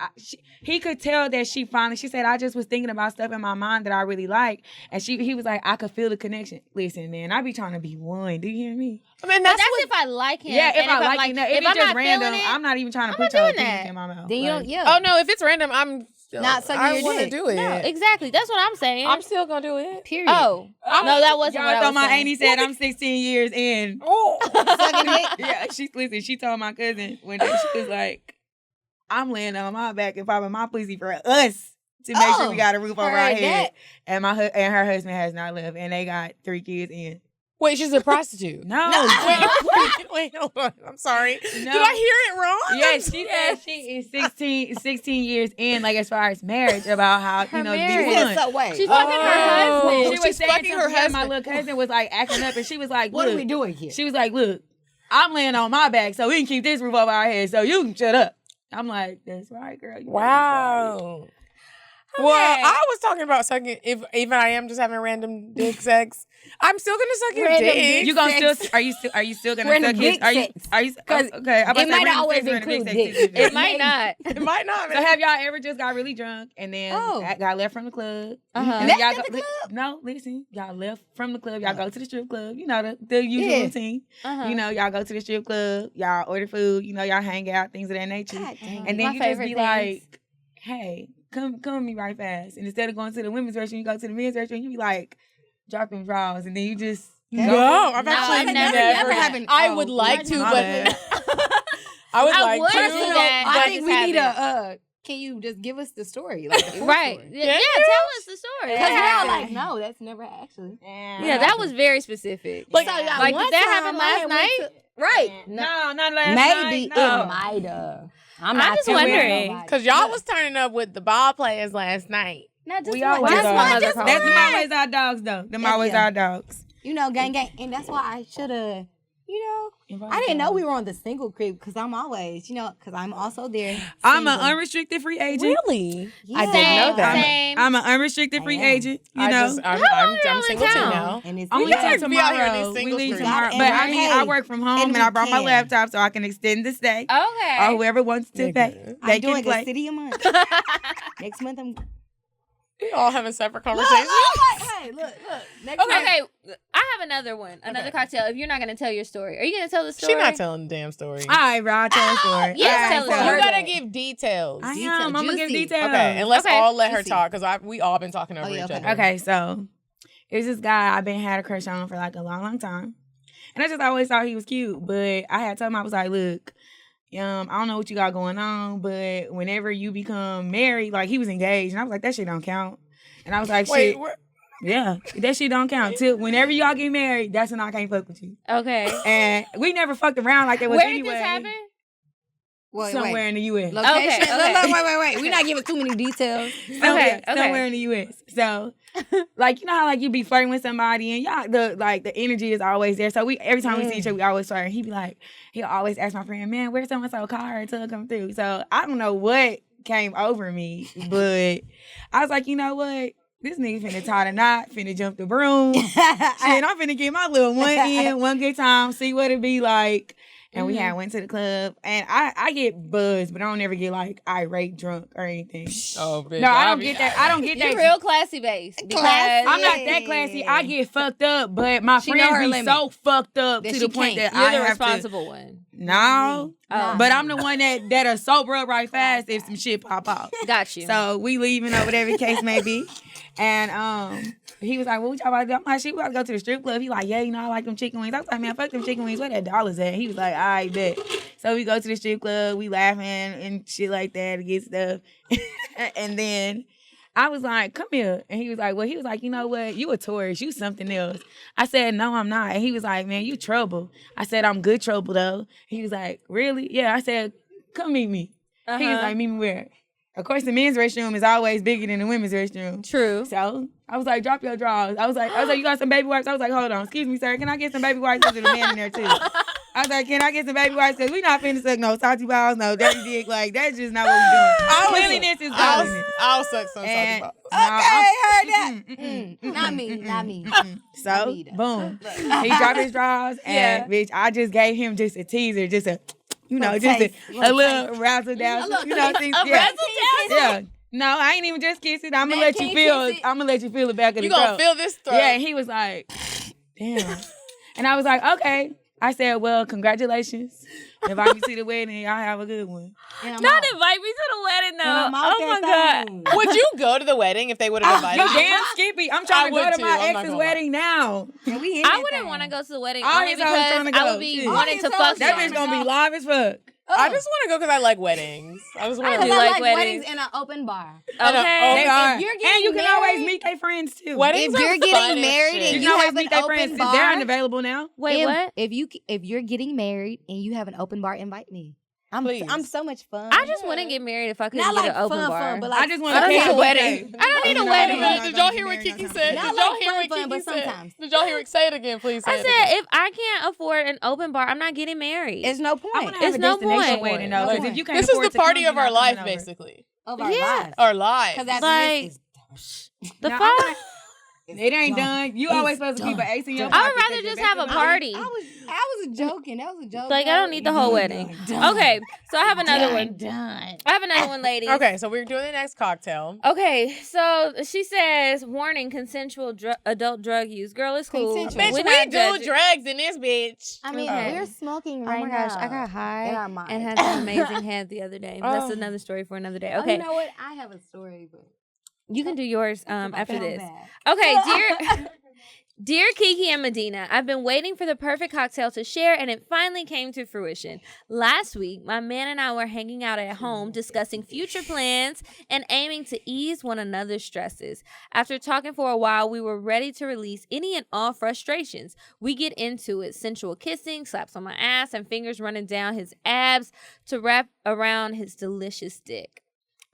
he could tell that she said, I just was thinking about stuff in my mind that I really like. And he was like, I could feel the connection. Listen, man, I be trying to be one. Do you hear me? I mean, That's if I like him. Yeah, if and I like him. If it's just random, it, I'm not even trying to I'm put not your doing opinions that. in my mouth. Then you Like, don't, yeah. Oh, no, if it's random, I'm still, Not sucking I your want to dick. do it. No, exactly. That's what I'm saying. I'm still going to do it. Period. Oh. No, that wasn't Y'all what I thought was my saying. auntie said I'm 16 years in. Oh. Sucking dick? Yeah, she told my cousin one day, she was like, I'm laying on my back and popping my pussy for us to make sure we got a roof over our heard head. that. And her husband has not left, and they got 3 kids in. Wait, she's a prostitute. No. Wait, hold on. I'm sorry. No. Did I hear it wrong? Yes, she said she is 16 years in, like as far as marriage, about how, Her you know, to be marriage. one. So wait. She's fucking her husband. She was She's saying fucking her something, and my husband. little cousin was like acting up, and she was like, What look, are we doing here? she was like, look, I'm laying on my back so we can keep this roof over our head, so you can shut up. I'm like, that's right, girl. You Wow. Well, I was talking about sucking. If even I am just having random dick sex, I'm still gonna suck your Random dick. You gonna still? Are you still gonna Random suck his? dick Are you? sex. Are you? 'Cause Okay. I'm about to it say might not random always sex, random include sex, dick. sex, sex, It sex. might not. It might not. So have y'all ever just got really drunk and then got left from the club? Uh-huh. And then y'all Left at the club? No, listen. Y'all left from the club. Y'all go to the strip club. You know the usual routine. Uh-huh. You know, y'all go to the strip club. Y'all order food. You know, y'all hang out, things of that nature. God damn. And then My you just favorite be things. like, hey, come with me right fast. And instead of going to the women's restroom, you go to the men's restroom. You be like, drop them drawers, and then you just No, I've No, actually I've never. never happened. I Oh, would like to, my but bad. I would I like would to. do that. I but think just we need haven't. can you just give us the story? Like the full Right. story? Yeah, tell us the story. Because we're all like, no, that's never actually. Yeah, that was very specific. Like, Like, did that happen last night? Right. No, not last Maybe night. No. it might have. I'm I'm not just telling wondering. nobody. Because y'all was turning up with the ball players last night. Not just We one. always Just are. one. Another Just call. That's one. them always our dogs, though. Them always Yeah. our dogs. You know, gang, and that's why I should have. I didn't know we were on the single crib because I'm always, because I'm also there. I'm an single. unrestricted free agent. Really? Yeah. I didn't know that. Same. I'm an unrestricted free I am. agent. You know. I'm single too town? now. And it's We You leave guys be out here in these tomorrow. We single leave streets. tomorrow. And But I we- mean, I work from home and and I we brought my can. laptop so I can extend the stay. Okay. Or whoever wants to pay, I'm they doing can play. a city a month. Next month I'm. We all having separate conversations. Hey, look. Next month. Okay, I have another one, another cocktail. If you're not gonna tell your story, are you gonna tell the story? She's not telling the damn story. All right, bro, I'll tell a story. yes, All tell right, a so- story. You gotta give details. I Detail, am. I'm gonna give juicy. details. Okay, and let's Okay. all let her Juicy. talk because we all been talking over Oh, yeah, each okay. other. Okay, so it's this guy I've been had a crush on for like a long time, and I just always thought he was cute. But I had told him, I was like, look, I don't know what you got going on, but whenever you become married, like he was engaged, and I was like, that shit don't count. And I was like, Wait, shit, yeah, that shit don't count. Till whenever y'all get married, that's when I can't fuck with you. Okay. And we never fucked around like that was Where did anyway. this happen? Wait, Somewhere in the U.S. Location. Okay. Wait. We're not giving too many details. Okay. Somewhere in the U.S. So, like, you know how like you be flirting with somebody and y'all the energy is always there. So every time we see each other, we always flirt. And he'll always ask my friend, man, where's so and so car until it come through? So I don't know what came over me, but I was like, you know what? This nigga finna tie the knot, finna jump the broom. Shit, I'm finna get my little one in, one good time, see what it be like. And we had went to the club, and I get buzzed, but I don't ever get like irate drunk or anything. Oh, bitch. No, I don't get that. I don't get You're that. real classy based. Classy. I'm not that classy. I get fucked up, but my She know her friends be limit. so fucked up That to she the point can't. that You're I the have responsible one. to. No, Oh. but I'm the one that'll sober up right fast if some shit pop off. Got you. So we leaving or whatever the case may be. And he was like, what y'all about to do? I'm like, shit, we about to go to the strip club. He like, yeah, you know, I like them chicken wings. I was like, man, fuck them chicken wings. Where that dollars at? He was like, all right, bet. So we go to the strip club. We laughing and shit like that to get stuff. And then I was like, come here. And he was like, you know what? You a tourist. You something else. I said, no, I'm not. And he was like, man, you trouble. I said, I'm good trouble, though. He was like, really? Yeah. I said, come meet me. He was like, meet me where? Of course, the men's restroom is always bigger than the women's restroom. True. So I was like, drop your drawers. I was like, you got some baby wipes? I was like, hold on, excuse me, sir. Can I get some baby wipes? There's a man in there too. I was like, can I get some baby wipes? Because we not finna suck no salty balls, no dirty dick. Like, that's just not what we doing. Cleanliness is godliness. I'll suck some salty balls. Okay, heard that. Not me. So, boom. He dropped his drawers, and bitch, I just gave him just a teaser, just a, just a little razzle dazzle. Things. Yeah. No, I ain't even just kiss it. I'm gonna let you feel. I'm gonna let you feel the back of the throat. You gonna feel this throat? Yeah. And he was like, damn. And I was like, okay. I said, well, congratulations. Invite me to the wedding. Y'all have a good one. Not invite me to the wedding, though. Oh, my God. Would you go to the wedding if they would have invited you? Damn skippy. I'm trying to go to my ex's wedding now. I wouldn't want to go to the wedding only because I would be wanting to fuck that bitch gonna be live as fuck. I just want to go because I like weddings. I just want to do like weddings in an open bar. Okay. They are. If you're and getting you can married, always meet their friends too. Weddings if you're are getting fun as married shit. and you you can always have meet an their open friends. bar, They're unavailable now. Wait, what? If you're getting married and you have an open bar, invite me. I'm so much fun. I just wouldn't get married if I couldn't Not get like an open fun, bar. but like I just want I don't to need a wedding. I don't need a wedding. Did y'all hear what Kiki said? Not Did y'all like hear fun, what Kiki but said? sometimes. Did y'all hear it? Say it again, please. I said if I can't afford an open bar, I'm not getting married. It's no point. I want to have It's a no destination point. wedding though. Because if you can't This is afford the party to come, of you're our not life, coming over. basically. Of our Yeah. lives. Our lives. Because that's Like- The Now, fuck? It ain't done. You always supposed to keep an ace in your I pocket. would rather just have a party. I was joking. That was a joke. Like I don't need the whole wedding. Okay, so I have another one. I have another one, ladies. Okay, so we're doing the next cocktail. Okay, so she says, warning, consensual adult drug use. Girl, it's cool. Consensual. Bitch, We're we not do judging. drugs in this bitch. I mean, Okay. we're smoking Oh right my now. gosh, I got in high our mind. and had some amazing head the other day. That's Oh. another story for another day. Oh, Okay, you know what? I have a story, but you can do yours after feel this. bad. Okay, Dear Kiki and Medina, I've been waiting for the perfect cocktail to share, and it finally came to fruition. Last week, my man and I were hanging out at home discussing future plans and aiming to ease one another's stresses. After talking for a while, we were ready to release any and all frustrations. We get into it, sensual kissing, slaps on my ass, and fingers running down his abs to wrap around his delicious dick.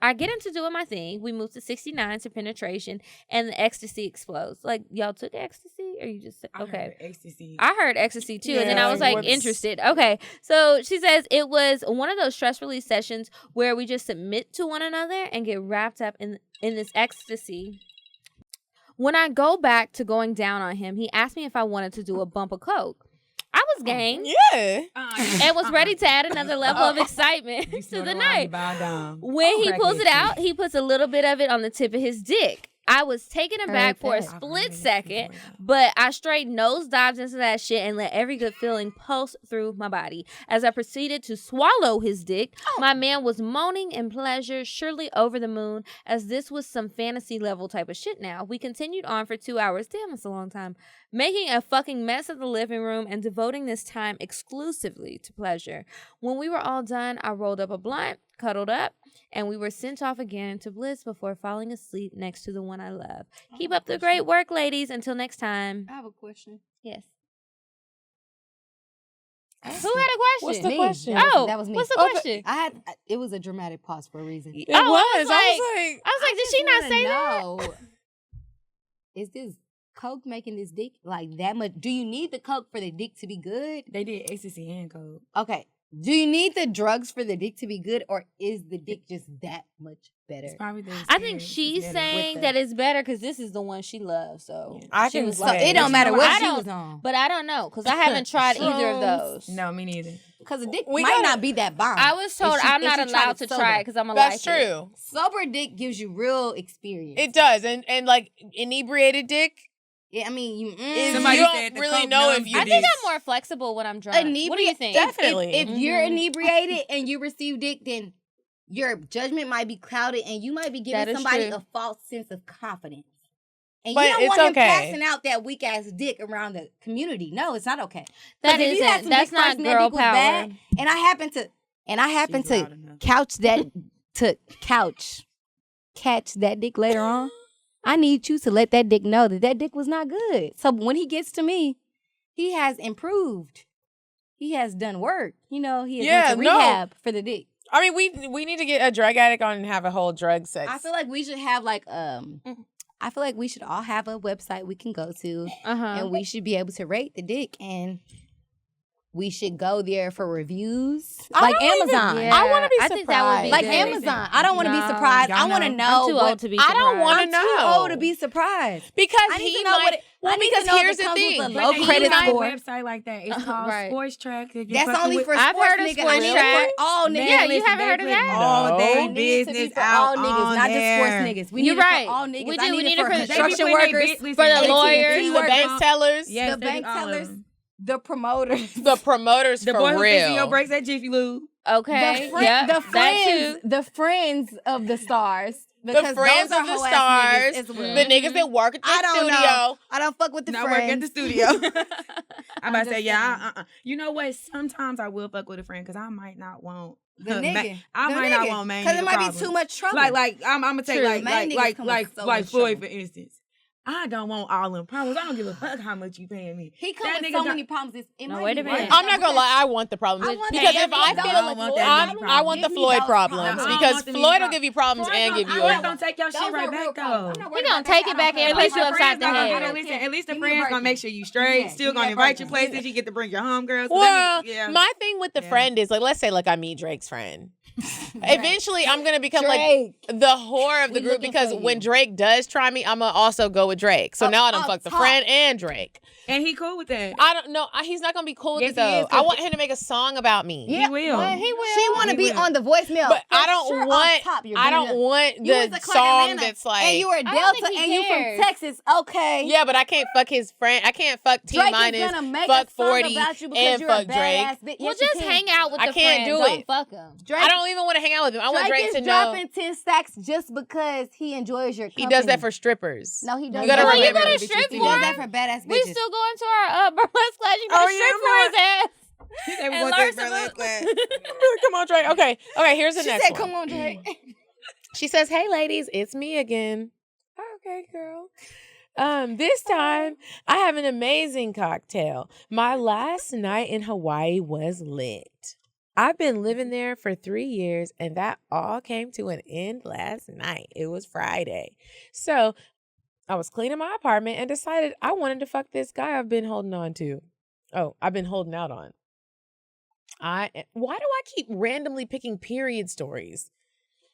I get him to doing my thing. We move to 69 to penetration, and the ecstasy explodes. Like, y'all took ecstasy, or you just said, okay? I heard ecstasy. I heard ecstasy too, and then Yeah, I was like what's- interested. Okay, so she says it was one of those stress release sessions where we just submit to one another and get wrapped up in this ecstasy. When I go back to going down on him, he asked me if I wanted to do a bump of coke. I was game Yeah. and was ready to add another level of excitement to the night. When he pulls it out, he puts a little bit of it on the tip of his dick. I was taken aback for a split second, but I straight nose dived into that shit and let every good feeling pulse through my body. As I proceeded to swallow his dick, my man was moaning in pleasure, surely over the moon, as this was some fantasy level type of shit now. We continued on for 2 hours. Damn, that's a long time. Making a fucking mess of the living room and devoting this time exclusively to pleasure. When we were all done, I rolled up a blunt, cuddled up, and we were sent off again to bliss before falling asleep next to the one I love. Keep up the great work, ladies. Until next time. I have a question. Yes. Who had a question? What's the Me. question? That was me. What's the Oh, question? It was a dramatic pause for a reason. It I was. was like, did she not say that? No. Is this coke making this dick like that much? Do you need the coke for the dick to be good? They did ecstasy and coke. Okay. Do you need the drugs for the dick to be good, or is the dick just that much better? It's probably the I think experience she's is better. saying that it's better because this is the one she loves. So I she can was say- So like, it don't matter I what she don't- was on. But I don't know because I haven't tried either of those. No, me neither. Because the dick We might gotta- not be that bomb. I was told If she- I'm if not she tried allowed to sober. try it because I'm a That's like it. true. Sober dick gives you real experience. It does. And like inebriated dick, I mean, you. Somebody you don't said the really coke know numbs if you the I think dick. I'm more flexible when I'm drunk. What do you think? Definitely. If you're inebriated and you receive dick, then your judgment might be clouded, and you might be That giving is somebody true. a false sense of confidence. And But you don't it's want him okay. passing out that weak ass dick around the community. No, it's not okay. 'Cause That if you had isn't. some That's dick not first and that girl dick was power. bad, and I happen to She's loud enough. catch that dick later on. I need you to let that dick know that dick was not good. So when he gets to me, he has improved. He has done work. He has went to rehab for the dick. I mean, we need to get a drug addict on and have a whole drug sex. I feel like we should have I feel like we should all have a website we can go to, Uh-huh. and we should be able to rate the dick and we should go there for reviews, I like don't even- Amazon. Yeah. I want to be I surprised. think that would be Like good. Amazon. I don't want to be No. surprised. I Y'all want to know. know. I'm too what- old to be I surprised. don't wanna I'm know. too old to be surprised. Because I need he to know might. what it- well, I need to because know if here's it the comes with thing. a But low they credit use a score. website like that. It's called Right. Sports Track. If you That's fucking only with- for I've sports heard of niggas. Sports I need it Track. for all niggas. Yeah, you listen, haven't they heard of put that? all No. day It needs to be business for out all niggas, on not just there. sports niggas. We You're need it right. for all niggas. We I do. We need need it it for for the- construction They be putting workers, they bit- for the listen, lawyers, The bank tellers, Yes, the they do bank all of tellers, them. the promoters, the promoters The for boy who fixing real. your brakes at Jiffy Lube. Okay. the, Yeah. the That friends, too. the friends of the stars. The Because friends those of are the hoe-ass stars, niggas as well. the niggas that work at the I don't studio. know. I don't fuck with the Not work at friends. the studio. I'm about to say, just yeah, you know what? Sometimes I will fuck with a friend because I might not want The nigga. I The might not nigga. want main. Because it nigga might problems. be too much trouble. Like I'm gonna take True. Main niggas come with so much Floyd trouble. for instance. I don't want all them problems. I don't give a fuck how much you paying me. He That comes with nigga so got- many problems. It No, might wait a be minute. worth I'm not gonna lie, I want the problems I want because that. if I Give me feel those want that problems. many I want the Give me Floyd those problems problems. because want them Floyd will problems. give you problems and give you I'm not a. gonna take your shit Those right are real back problems. though. I'm not He worried gonna about take that. it back I and don't put care. you upside the Friends head. gonna- Listen, at least the Give me a friends gonna Birkin. make sure you straight. Yeah, Still give me gonna a invite you Birkin. places. You get to bring your homegirls. Well, yeah. my thing with the Yeah. friend is like, let's say like I meet Drake's friend. Eventually, I'm gonna become like Drake. the whore of the We group looking because for you. when Drake does try me, I'm gonna also go with Drake. So now I done up fuck the top. friend and Drake. and he cool with that. I don't know. He's not gonna be cool with Yes, it he though. is, 'cause I want him to make a song about me. Yeah, will. well, He will. She want to He be will. on the voicemail. But For I don't sure, want. off top, you're I gonna- don't want You was the a Clark song Atlanta, that's like. and you were don't Delta, think he and you from cares. Texas. Okay. Yeah, but I can't fuck his friend. I can't fuck T Drake minus, is gonna make fuck a song 40, about you because and you're fuck a Drake. badass bitch. Well, Yes, you just can. hang out with I the can't friend. do Don't it. fuck him. Drake, I don't even want to hang out with him. I want Drake Drake is to know dropping 10 stacks just because he enjoys your company. he does that for strippers. No, he does. You gotta that. Well, you remember gotta the bitches strip too. He for does him. that for badass bitches. We still going to our burlesque class. You better Oh, yeah, strip for his ass. He said we And want learn that some burlesque class. Come on, Drake. Okay, here's the She next said, one. "Come on, Drake." She says, "Hey, ladies, it's me again." Okay, girl. This time I have an amazing cocktail. My last night in Hawaii was lit. I've been living there for 3 years, and that all came to an end last night. It was Friday. So I was cleaning my apartment and decided I wanted to fuck this guy I've been holding on to. Oh, I've been holding out on. Why do I keep randomly picking period stories?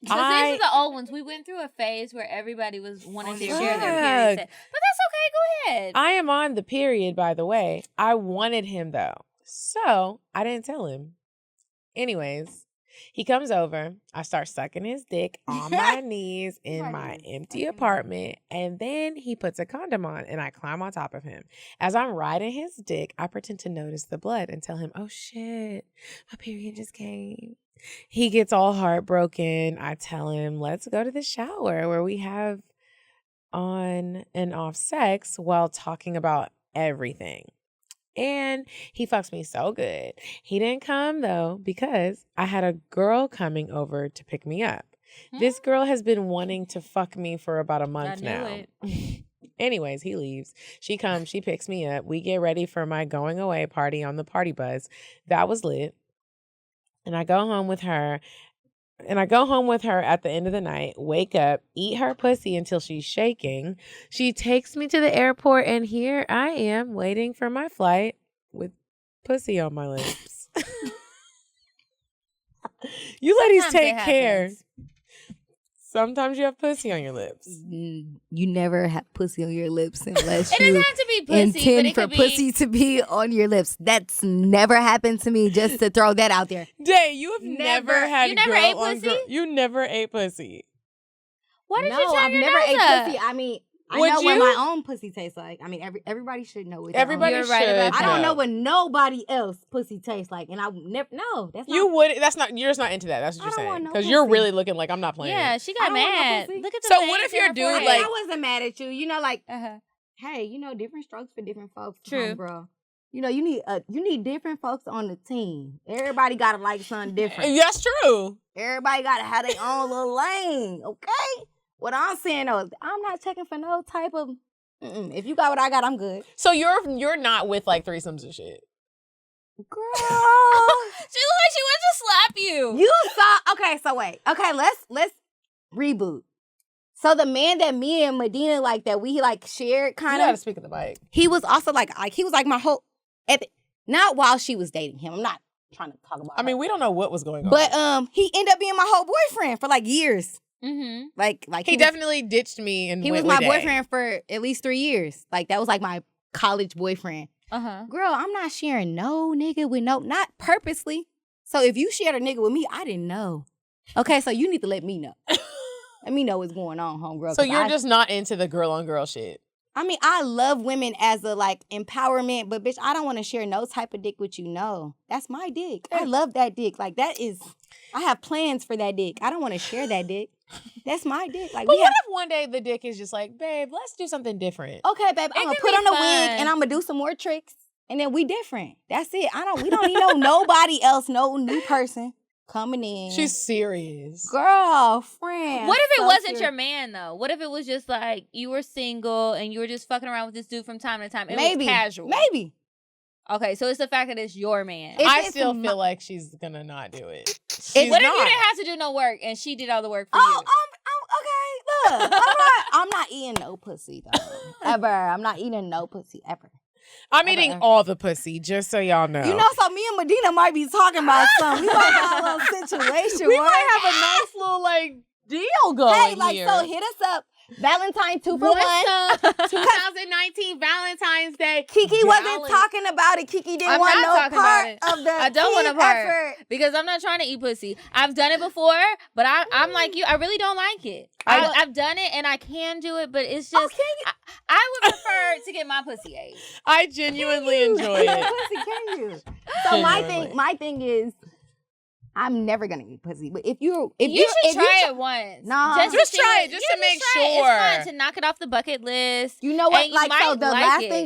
Because these are the old ones. We went through a phase where everybody was wanting to share their period. But that's okay. Go ahead. I am on the period, by the way. I wanted him, though. So I didn't tell him. Anyways, he comes over. I start sucking his dick on my knees in my empty apartment. And then he puts a condom on and I climb on top of him. As I'm riding his dick, I pretend to notice the blood and tell him, "Oh shit, my period just came." He gets all heartbroken. I tell him, "Let's go to the shower where we have on and off sex while talking about everything." And he fucks me so good. He didn't come though because I had a girl coming over to pick me up. This girl has been wanting to fuck me for about a month knew now. Anyways, he leaves. She comes, she picks me up. We get ready for my going away party on the party bus. That was lit. And I go home with her. At the end of the night, wake up, eat her pussy until she's shaking. She takes me to the airport, and here I am waiting for my flight with pussy on my lips. You ladies Sometimes take it care. happens. Sometimes you have pussy on your lips. You never have pussy on your lips unless It doesn't you have to be pussy, but intend it for could be. pussy to be on your lips. That's never happened to me. Just to throw that out there. Day, you have never Never. had You never girl ate on pussy? girl. You never ate pussy. Why did No, you turn I've your never nose ate up? pussy. I mean, I Would know what you? my own pussy tastes like. I mean, everybody should know what their Everybody own- You're right should. about I don't know. know what nobody else pussy tastes like, and I never. No, that's not. You would. That's not. You're just not into that. That's what I you're don't want saying. no Because you're pussy. really looking like I'm not playing. Yeah, she I got don't want no mad. pussy. Look at the So veins what if in your her dude, I, forehead. mean, like- I wasn't mad at you. You know, like, Uh-huh. hey, you know, different strokes for different folks. True. Bro. You know, you need different folks on the team. Everybody gotta like something different. That's true. Everybody gotta have their own little lane. Okay. What I'm saying though, is I'm not checking for no type of. If you got what I got, I'm good. So you're not with like threesomes and shit. Girl. She looked like she wanted to slap you. You saw. Okay, so wait. Okay, let's reboot. So the man that me and Medina like that we like shared You kind gotta of. speak at the mic. He was also like he was like my whole. Not while she was dating him. I'm not trying to talk about I mean, her. we don't know what was going on. But he ended up being my whole boyfriend for like years. Mm-hmm. Like he definitely ditched me and he went was my with boyfriend for at least 3 years. Like that was like my college boyfriend. Uh-huh. Girl, I'm not sharing no nigga with not purposely. So if you shared a nigga with me, I didn't know. Okay, so you need to let me know. Let me know what's going on, homegirl. So you're just not into the girl on girl shit. I mean, I love women as a like empowerment, but bitch, I don't want to share no type of dick with you. No, that's my dick. I love that dick. Like that is, I have plans for that dick. I don't want to share that dick. That's my dick. Like, But what if one day the dick is just like, babe, let's do something different? Okay, babe, I'm gonna put on a wig and I'm gonna do some more tricks, and then we different. That's it. We don't need nobody else, no new person coming in. She's serious. Girlfriend. What if it wasn't your man though? What if it was just like you were single and you were just fucking around with this dude from time to time? It was casual. Maybe. Okay, so it's the fact that it's your man. I still feel like she's gonna not do it. What if you didn't have to do no work and she did all the work for you? Okay, look. I'm not eating no pussy though. Ever. I'm not eating no pussy ever. I'm eating all the pussy, just so y'all know. You know, so me and Medina might be talking about something. We might have a little situation. We might have a nice little like deal going Hey, like here. so hit us up. Valentine 2 for 1. 2019 Valentine's Day. Kiki wasn't talking about it. Kiki didn't want no part of the I don't want a part effort. because I'm not trying to eat pussy. I've done it before, but I'm like you. I really don't like it. I've done it and I can do it, but it's just I would prefer to get my pussy ate. I genuinely enjoy it. Pussy, can you? So my thing is, I'm never gonna eat pussy. But if you should try it once. No, just try it, just to make sure. It's fun to knock it off the bucket list. You know what? And Like so, the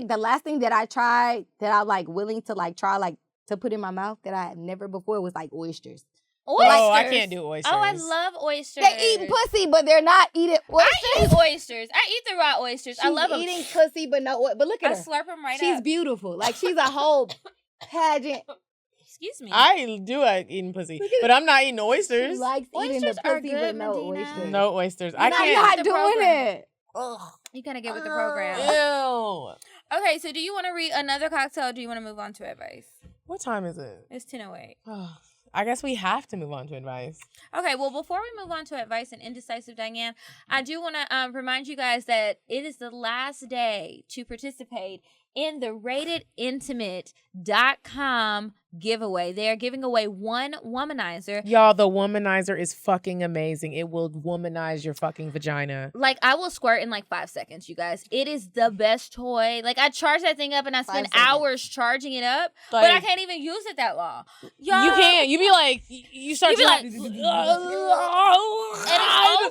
the last thing that I tried that I'm like willing to like try like to put in my mouth that I had never before was like oysters. Oysters. Oh, I can't do oysters. Oh, I love oysters. They eating pussy, but they're not eating oysters. I eat oysters. I eat the raw oysters. I love them. Eating pussy, but no. But look at her. I slurp them right She's up. beautiful. Like she's a whole pageant. Excuse me. I do like eating pussy, but I'm not eating oysters. She likes eating the Oysters are pussy, good, but no Medina. oysters. No oysters. I I'm can't. not doing it. Ugh. You gotta get with the program. Ew. Okay, so do you want to read another cocktail or do you want to move on to advice? What time is it? It's 10:08. I guess we have to move on to advice. Okay, well, before we move on to advice and indecisive Diane, I do want to remind you guys that it is the last day to participate in the ratedintimate.com giveaway. They are giving away one womanizer. Y'all, the womanizer is fucking amazing. It will womanize your fucking vagina. Like, I will squirt in like 5 seconds, you guys. It is the best toy. Like, I charge that thing up and I spend hours charging it up, but I can't even use it that long. Y'all, you can't. You be like, you start you be to like, and it's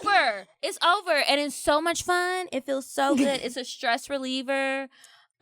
over. It's over. And it's so much fun. It feels so good. It's a stress reliever.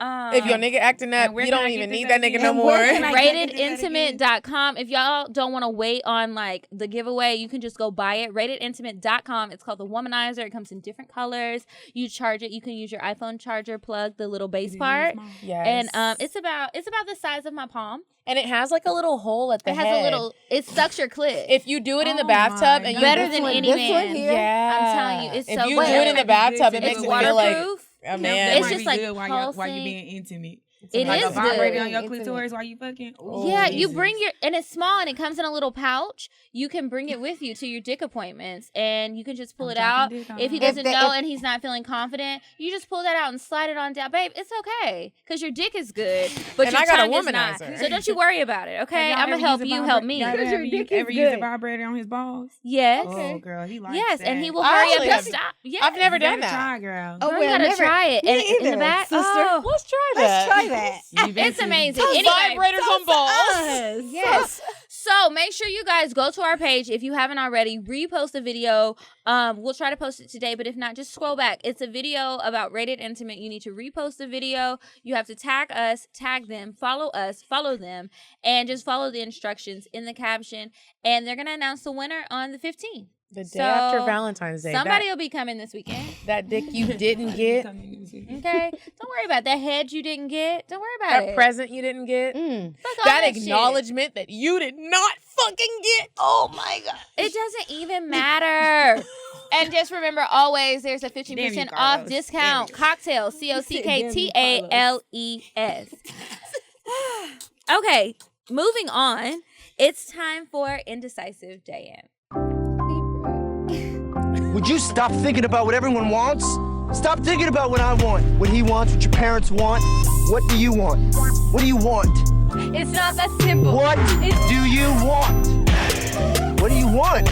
If your nigga acting up, you don't even need that nigga no more. Ratedintimate.com. If y'all don't want to wait on like the giveaway, you can just go buy it. Ratedintimate.com. It's called the Womanizer. It comes in different colors. You charge it. You can use your iPhone charger plug, the little base part. Yes. And it's about the size of my palm. And it has like a little hole at the head. It has a little. It sucks your clit. If you do it in the bathtub, and you better than any man. Yeah. I'm telling you, it's if so you good. do it in the bathtub, it It's makes it feel like waterproof. a man. It's just like good while you're being intimate. It like is a vibrator good. on your clitoris while you fucking. Oh, Yeah, you Jesus. bring and it's small and it comes in a little pouch. You can bring it with you to your dick appointments and you can just pull it out. If he doesn't know and he's not feeling confident, you just pull that out and slide it on down. Babe, it's okay because your dick is good, but And your I got a tongue is not. womanizer. So don't you worry about it, okay? I'm going to help you help me. Ever use a vibrator on his balls? Yes. Oh, girl, he likes Yes, that. and he will hurry up and Actually, stop. Yes. I've never done Better that. try, girl. Girl, you gotta try it. And in the back, sister. oh, Let's try that. Let's try that. it's amazing. Anyway, Anyway, vibrators on balls. yes. So make sure you guys go to our page if you haven't already. Repost the video. We'll try to post it today, but if not, just scroll back. It's a video about Rated Intimate. You need to repost the video. You have to tag us, tag them, follow us, follow them, and just follow the instructions in the caption. And they're gonna announce the winner on the 15th. The day after Valentine's Day. Somebody will be coming this weekend. That dick you didn't get. Okay? Don't worry about that head you didn't get. Don't worry about it. That present you didn't get. Fuck all That shit. acknowledgement that you did not fucking get. Oh my God. It doesn't even matter. And just remember, always there's a 15% off discount. CockTales, CockTales. Okay, moving on. It's time for Indecisive Diane. Would you stop thinking about what everyone wants? Stop thinking about what I want, what he wants, what your parents want. What do you want? What do you want? It's not that simple. What do you want? What do you want?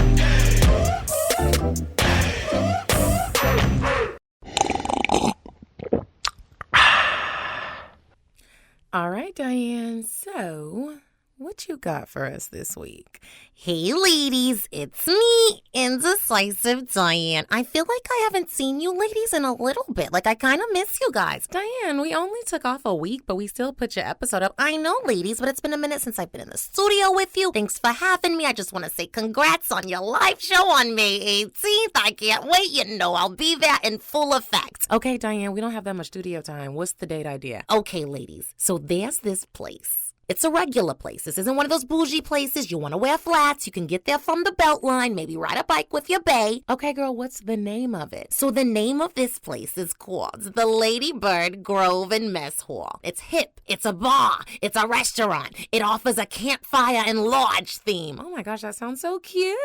All right, Diane. So, what you got for us this week? Hey ladies, it's me, Indecisive Diane. I feel like I haven't seen you ladies in a little bit. Like I kind of miss you guys. Diane, we only took off a week, but we still put your episode up. I know ladies, but it's been a minute since I've been in the studio with you. Thanks for having me. I just want to say congrats on your live show on May 18th. I can't wait. You know I'll be there in full effect. Okay, Diane, we don't have that much studio time. What's the date idea? Okay ladies, so there's this place. It's a regular place. This isn't one of those bougie places. You want to wear flats. You can get there from the Beltline. Maybe ride a bike with your bae. Okay, girl, what's the name of it? So the name of this place is called the Lady Bird Grove and Mess Hall. It's hip. It's a bar. It's a restaurant. It offers a campfire and lodge theme. Oh my gosh, that sounds so cute.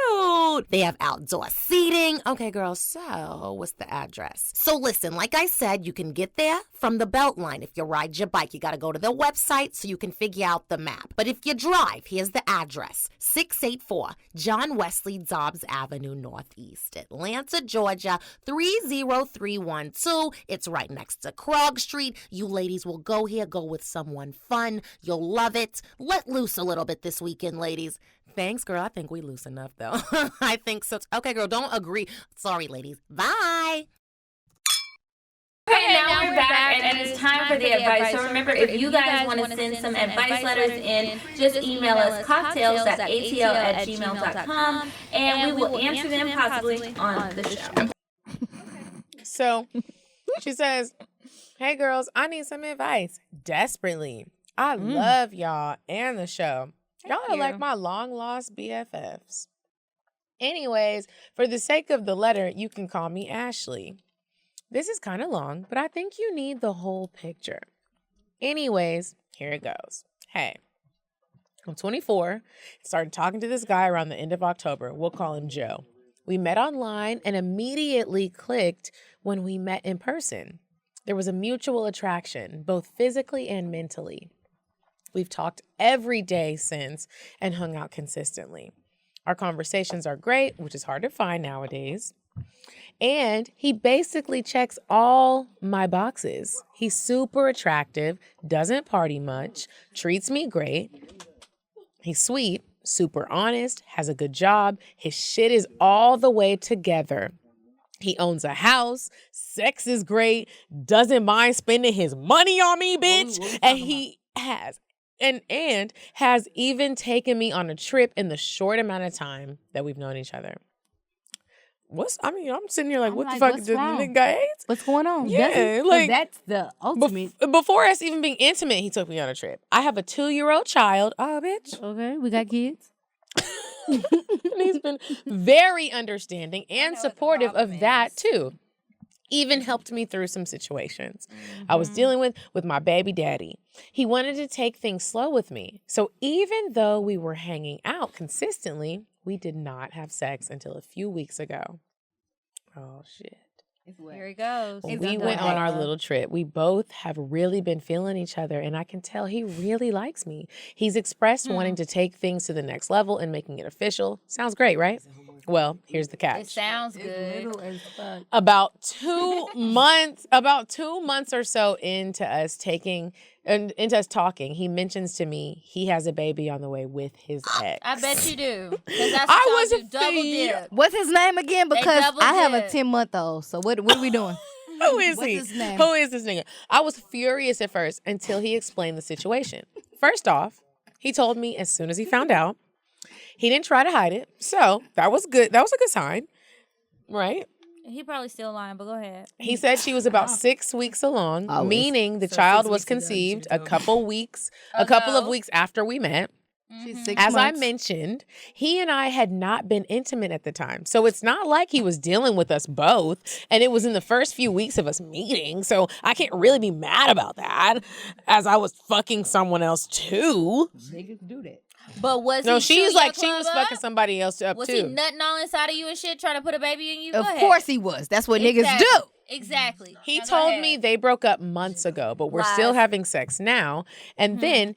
They have outdoor seating. Okay, girl, so what's the address? So listen, like I said, you can get there from the Beltline. If you ride your bike, you got to go to their website so you can figure out the map. But if you drive, here's the address. 684 John Wesley Dobbs Avenue Northeast, Atlanta, Georgia, 30312. It's right next to Krog Street. You ladies will go here, go with someone fun. You'll love it. Let loose a little bit this weekend, ladies. Thanks, girl. I think we loose enough, though. I think so. Okay, girl, don't agree. Sorry, ladies. Bye. Okay, now we're back, and it's time for the advice. So remember, if you guys want to send some advice letters in, just email us cocktails.atl@gmail.com, and we will answer them possibly on the show. So, she says, hey, girls, I need some advice. Desperately. I love y'all and the show. Y'all are like my long-lost BFFs. Anyways, for the sake of the letter, you can call me Ashley. This is kind of long, but I think you need the whole picture. Anyways, here it goes. Hey, I'm 24. Started talking to this guy around the end of October. We'll call him Joe. We met online and immediately clicked when we met in person. There was a mutual attraction, both physically and mentally. We've talked every day since and hung out consistently. Our conversations are great, which is hard to find nowadays. And he basically checks all my boxes. He's super attractive, doesn't party much, treats me great. He's sweet, super honest, has a good job. His shit is all the way together. He owns a house, sex is great, doesn't mind spending his money on me, bitch. And he has and has even taken me on a trip in the short amount of time that we've known each other. I'm sitting here like, what the fuck? Did the nigga got AIDS? What's going on? Yeah, like that's the ultimate. Before us even being intimate, he took me on a trip. I have a 2-year-old child. Oh, bitch. Okay, we got kids. And he's been very understanding and supportive of that too. Even helped me through some situations I was dealing with my baby daddy. He wanted to take things slow with me. So even though we were hanging out consistently, we did not have sex until a few weeks ago. Oh, shit. Here he goes. We went on our little trip. We both have really been feeling each other, and I can tell he really likes me. He's expressed wanting to take things to the next level and making it official. Sounds great, right? Well, here's the catch. It sounds good. About 2 months or so into us talking, he mentions to me he has a baby on the way with his ex. I bet you do. 'Cause that's what you double dip. What's his name again? Because double I have a dip. 10-month-old. So what are we doing? Who is What's he? his name? Who is this nigga? I was furious at first until he explained the situation. First off, he told me as soon as he found out. He didn't try to hide it. So that was good. That was a good sign. Right? He probably still lying, but go ahead. He said she was about 6 weeks along, meaning the child was conceived a couple of weeks after we met. She's 6 As months. I mentioned, he and I had not been intimate at the time. So it's not like he was dealing with us both. And it was in the first few weeks of us meeting. So I can't really be mad about that, as I was fucking someone else too. Niggas do that. But was No, he she's shooting like, your she club was up? fucking somebody else up Was too. he nutting all inside of you and shit, trying to put a baby in you? Of Go ahead. course he was. That's what niggas do. Exactly. He Now go told ahead. me they broke up months ago, but we're still Lies. having sex now. And then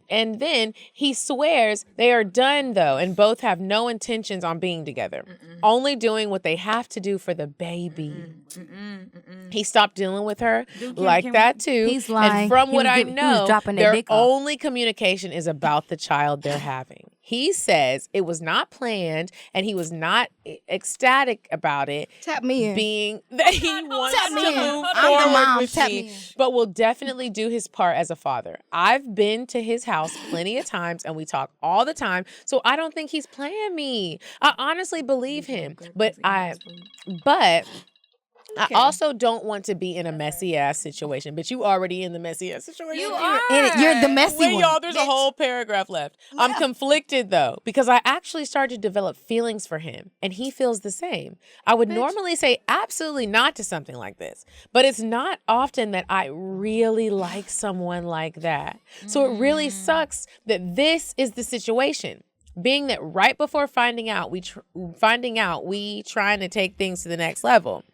and then he swears they are done though, and both have no intentions on being together. Only doing what they have to do for the baby. He stopped dealing with her like that too. He's lying. And from He what was I he was know, dropping that their dick off. only communication is about the child they're having. He says it was not planned, and he was not ecstatic about it. Tap me in. Being that he wants Tap to me in. move I'm the forward mom. with Tap me, me in. but will definitely do his part as a father. I've been to his house plenty of times, and we talk all the time, so I don't think he's playing me. I honestly believe him, but I also don't want to be in a messy ass situation. But you already in the messy ass situation. You are. You're the messy Wait, one. y'all, there's a whole paragraph left. I'm conflicted though, because I actually started to develop feelings for him, and he feels the same. I would normally say absolutely not to something like this, but it's not often that I really like someone like that. So it really sucks that this is the situation. Being that right before finding out, we trying to take things to the next level.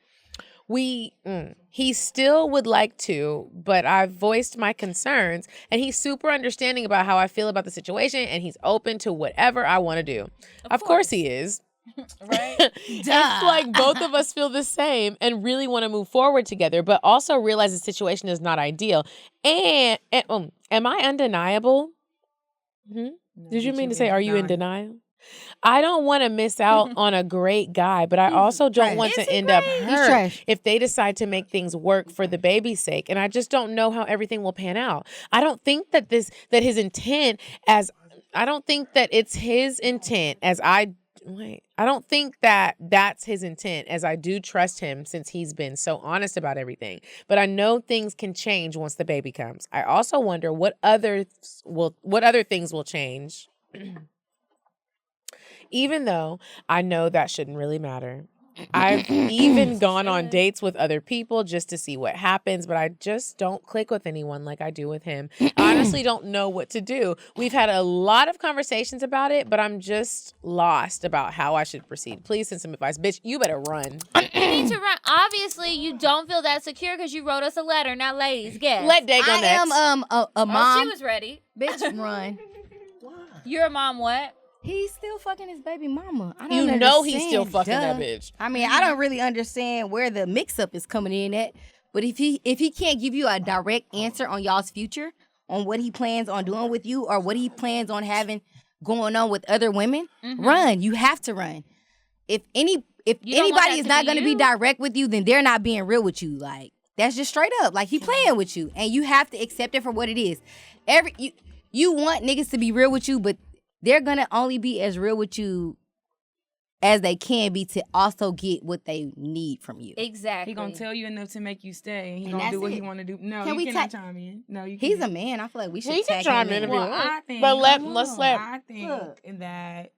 He still would like to, but I've voiced my concerns, and he's super understanding about how I feel about the situation, and he's open to whatever I want to do. Of course he is. Right? It's like both of us feel the same and really want to move forward together, but also realize the situation is not ideal. And am I undeniable? Did you mean to say, are you in denial? I don't want to miss out on a great guy, but I also don't want to end up hurt if they decide to make things work for the baby's sake. And I just don't know how everything will pan out. I don't think that his intent I don't think that it's his intent I don't think that that's his intent, as I do trust him since he's been so honest about everything. But I know things can change once the baby comes. I also wonder what other things will change. Even though I know that shouldn't really matter. I've even gone on dates with other people just to see what happens, but I just don't click with anyone like I do with him. I honestly don't know what to do. We've had a lot of conversations about it, but I'm just lost about how I should proceed. Please send some advice. Bitch, you better run. You need to run. Obviously, you don't feel that secure because you wrote us a letter. Now, ladies, guess. Let Day go I next. am a mom. Oh, she was ready. Bitch, run. You're a mom what? He's still fucking his baby mama. I don't You understand. know he's still fucking that bitch. I mean, I don't really understand where the mix-up is coming in at. But if he can't give you a direct answer on y'all's future, on what he plans on doing with you, or what he plans on having going on with other women, run. You have to run. If anybody is not going to be direct with you, then they're not being real with you. Like, that's just straight up. Like, he playing with you, and you have to accept it for what it is. You want niggas to be real with you, but they're going to only be as real with you as they can be to also get what they need from you. Exactly. He gonna tell you enough to make you stay, and he gonna do what he want to do. No, you cannot chime in. No, you can't. He's a man. I feel like we should He can chime in if he Well, wants. I think, But let's let. I think that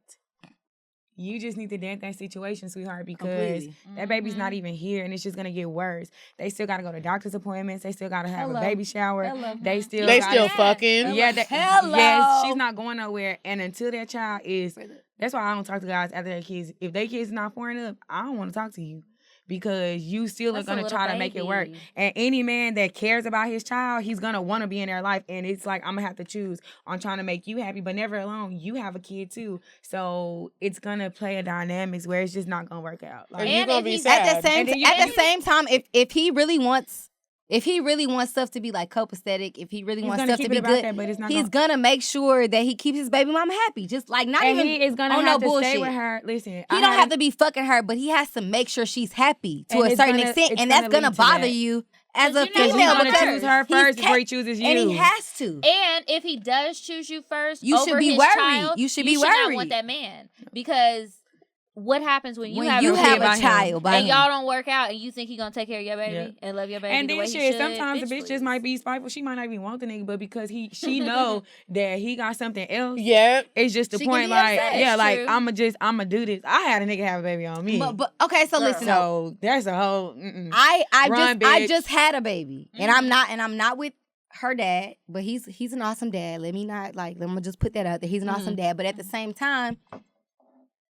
you just need to dance that situation, sweetheart, because Completely. that baby's not even here, and it's just gonna get worse. They still gotta go to doctor's appointments. They still gotta have a baby shower. They still fucking. Yeah, yes, she's not going nowhere. And until that child is, that's why I don't talk to guys after their kids. If their kids not pouring up, I don't want to talk to you. Because you still are going to try to make it work. And any man that cares about his child, he's going to want to be in their life. And it's like, I'm going to have to choose on trying to make you happy, but never alone. You have a kid too. So it's going to play a dynamics where it's just not going to work out. Like, and you're going to be sad. At the same time, if he really wants stuff to be like copacetic, if he really wants stuff to be good, he's gonna make sure that he keeps his baby mama happy. Just like he is gonna have to stay with her. Listen, he don't have to be fucking her, but he has to make sure she's happy to a certain extent, and that's gonna bother you as a female because choose her first before he chooses you, and he has to. And if he does choose you first, you over should be his worried. Child, you should be you worried. should not want that man because what happens when you When have you a have kid a child by and him. y'all don't work out and you think he gonna take care of your baby and love your baby And the then way he shit, should? sometimes the bitch please. just might be spiteful. She might not even want the nigga, but because she know that he got something else. Yeah, it's just the She can point. be Like, upset. yeah, like True. I'ma do this. I had a nigga have a baby on me. But okay, so listen. up. So there's a whole. I Run, I bitch. just had a baby, and I'm not with her dad, but he's an awesome dad. Let me just put that out there. He's an awesome dad, but at the same time,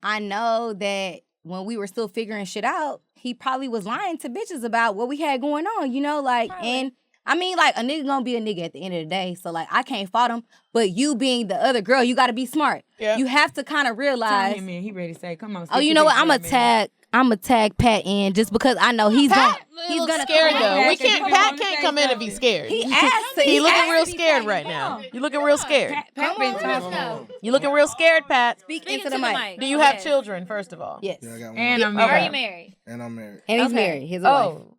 I know that when we were still figuring shit out, he probably was lying to bitches about what we had going on, you know, like, and I mean, like, a nigga gonna be a nigga at the end of the day, so, like, I can't fault him, but you being the other girl, you gotta be smart. Yeah. You have to kind of realize. Tell him, man, he ready to say, come on. Oh, you know what? I'm a tag Pat in just because I know he's gonna scared come though. in. We can't. Pat can't come in if he's scared. He asked to. He looking asked real to be scared Pat. right now. You looking real scared. Pat been tough. You looking real scared, Pat. Speak Speak into the mic. Do you have children? First of all, Yes. Yeah, I got one. And I'm Are married. you married? And I'm married. And he's Okay. married. His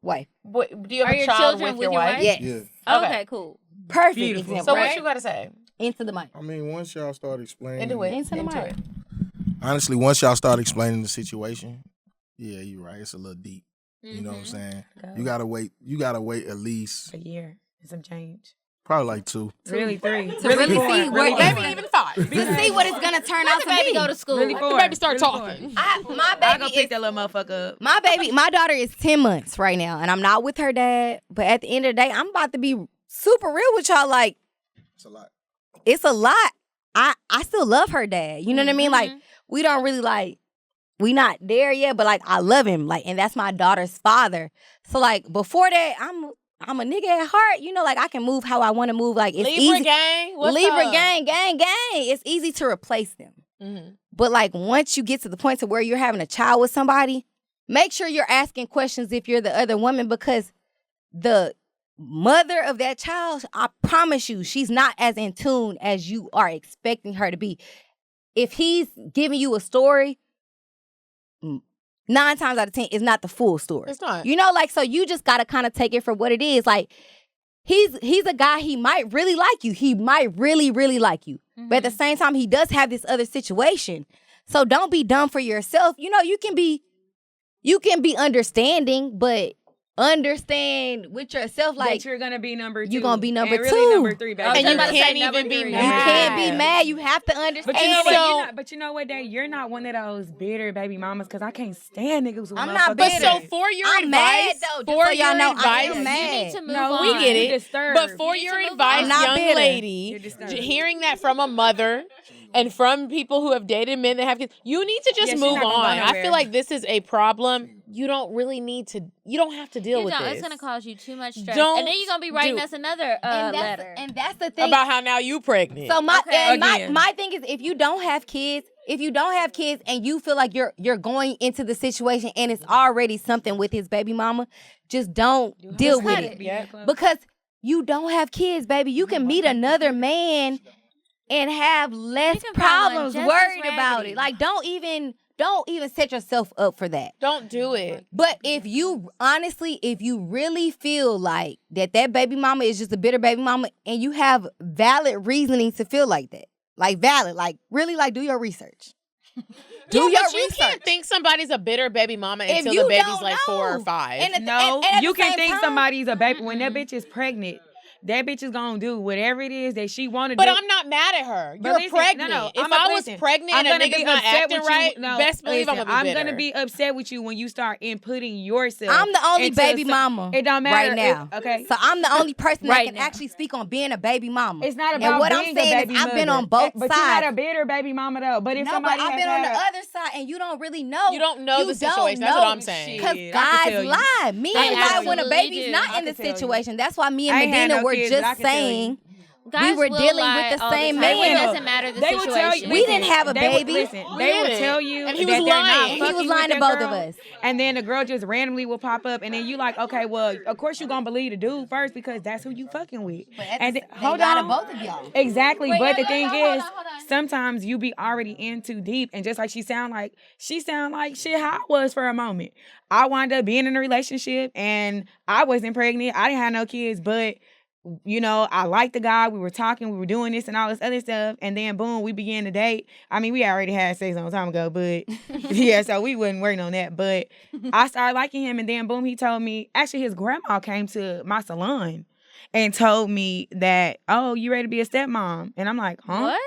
wife. Do you have Are a your child children with your wife? Yes. Yeah. Okay, cool. Perfect Beautiful. example. So right? what you gotta say? Into the mic. I mean, once y'all start explaining. Into it. Into the Into mic. it. Honestly, once y'all start explaining the situation, yeah, you're right. It's a little deep. You know what I'm saying? You gotta wait. You gotta wait at least A year and some change. probably like 2. Really 3. To really four. see where, Maybe even 5. to see what it's gonna turn out to Baby be. go to school. Really The 4. baby start Really talking. 4. My I go baby pick is that little motherfucker up. my daughter is 10 months right now, and I'm not with her dad. But at the end of the day, I'm about to be super real with y'all. Like, It's a lot. it's a lot. I still love her dad. You know what I mean? Like, we don't really we not there yet, but like, I love him. Like, and that's my daughter's father. So like, before that, I'm a nigga at heart. You know, like, I can move how I want to move. Like, it's Libra easy. gang. What's Libra up? gang. It's easy to replace them. Mm-hmm. But like, once you get to the point to where you're having a child with somebody, make sure you're asking questions if you're the other woman, because the mother of that child, I promise you, she's not as in tune as you are expecting her to be. If he's giving you a story, 9 times out of 10, it's not the full story. It's not. You know, like, so you just gotta kind of take it for what it is. Like, he's a guy, he might really like you. He might really, really like you. But at the same time, he does have this other situation. So don't be dumb for yourself. You know, you can be understanding, but understand with yourself, like, that you're gonna be number 2. you gonna be number and 2. really number 3, baby. And you about to say can't number even be 3. mad. You can't be mad. You have to understand. But you know what? So- But you know what, Dad? You're not one of those bitter baby mamas, because I can't stand niggas with I'm motherfucking not But bitter. so for your I'm mad, advice, though, just for so y'all your know, I advice, am You mad. need to move No, on. we get You're it. disturbed. But for You need your to move advice, on. I'm not young bitter. lady, You're disturbed. hearing that from a mother and from people who have dated men that have kids, you need to just Yeah, she's move not gonna go on. I nowhere. feel like this is a problem. You don't really need to. You don't have to deal You with don't. this. It's gonna cause you too much stress, Don't and then you're gonna be writing do- us another letter. And that's the thing. About how now you pregnant. So my Okay. and Again. my thing is, if you don't have kids and you feel like you're going into the situation and it's already something with his baby mama, just don't deal with it. Yeah. Because you don't have kids, baby. You can meet another man and have less You can find one problems just as worried about raggedy. it. Like, don't even set yourself up for that. Don't do it. But if you really feel like that baby mama is just a bitter baby mama, and you have valid reasoning to feel like that, like valid, like really, like, do your research. Do Yeah, your but you research. can't think somebody's a bitter baby mama If until you the baby's don't like 4 or know. 5. And No, at you the can same think time- somebody's a baby when that bitch is pregnant. That bitch is gonna do whatever it is that she want to do. But I'm not mad at her. But You're listen, pregnant. no, If I'ma I was listen. pregnant I'm and a gonna nigga's be not upset acting with you. right, No, best believe listen, I'm gonna be bitter. gonna be upset with you when you start inputting yourself. I'm the only into baby some- mama It don't matter right now. okay, So I'm the only person that Right can now. actually speak on being a baby mama. it's not And about what being I'm saying a is baby I've been mother. on both But sides. you're not a bitter baby mama though. But if No, but somebody I've has been on the had a- other side, and you don't really know. You don't know the don't situation. That's what know. I'm saying. Because Shit, I can guys tell you. lie. Men They lie when a absolutely baby's do. not I in the can tell you. situation. That's why me and I ain't had Medina no were kids, but I just can tell you. saying Guys were will dealing lie with the all same time. man. It doesn't matter the They would tell situation. you, We didn't have a they would- baby. Listen, We they would didn't. tell you And he that was they're lying. not He was fucking lying with to that both of girl, us. And then the girl just randomly will pop up, and then you like, okay, well, of course you gonna believe the dude first because that's who you fucking with. And then, hold lie to on, both of y'all. exactly. Wait, but the hold thing on, is, hold on. sometimes you be already in too deep, and just like she sound like shit how I was for a moment. I wound up being in a relationship, and I wasn't pregnant. I didn't have no kids, but you know, I liked the guy. We were talking. We were doing this and all this other stuff. And then, boom, we began to date. I mean, we already had sex a long time ago, but yeah, so we wasn't working on that. But I started liking him. And then, boom, he told me, actually, his grandma came to my salon and told me that, oh, you ready to be a stepmom? And I'm like, huh? What?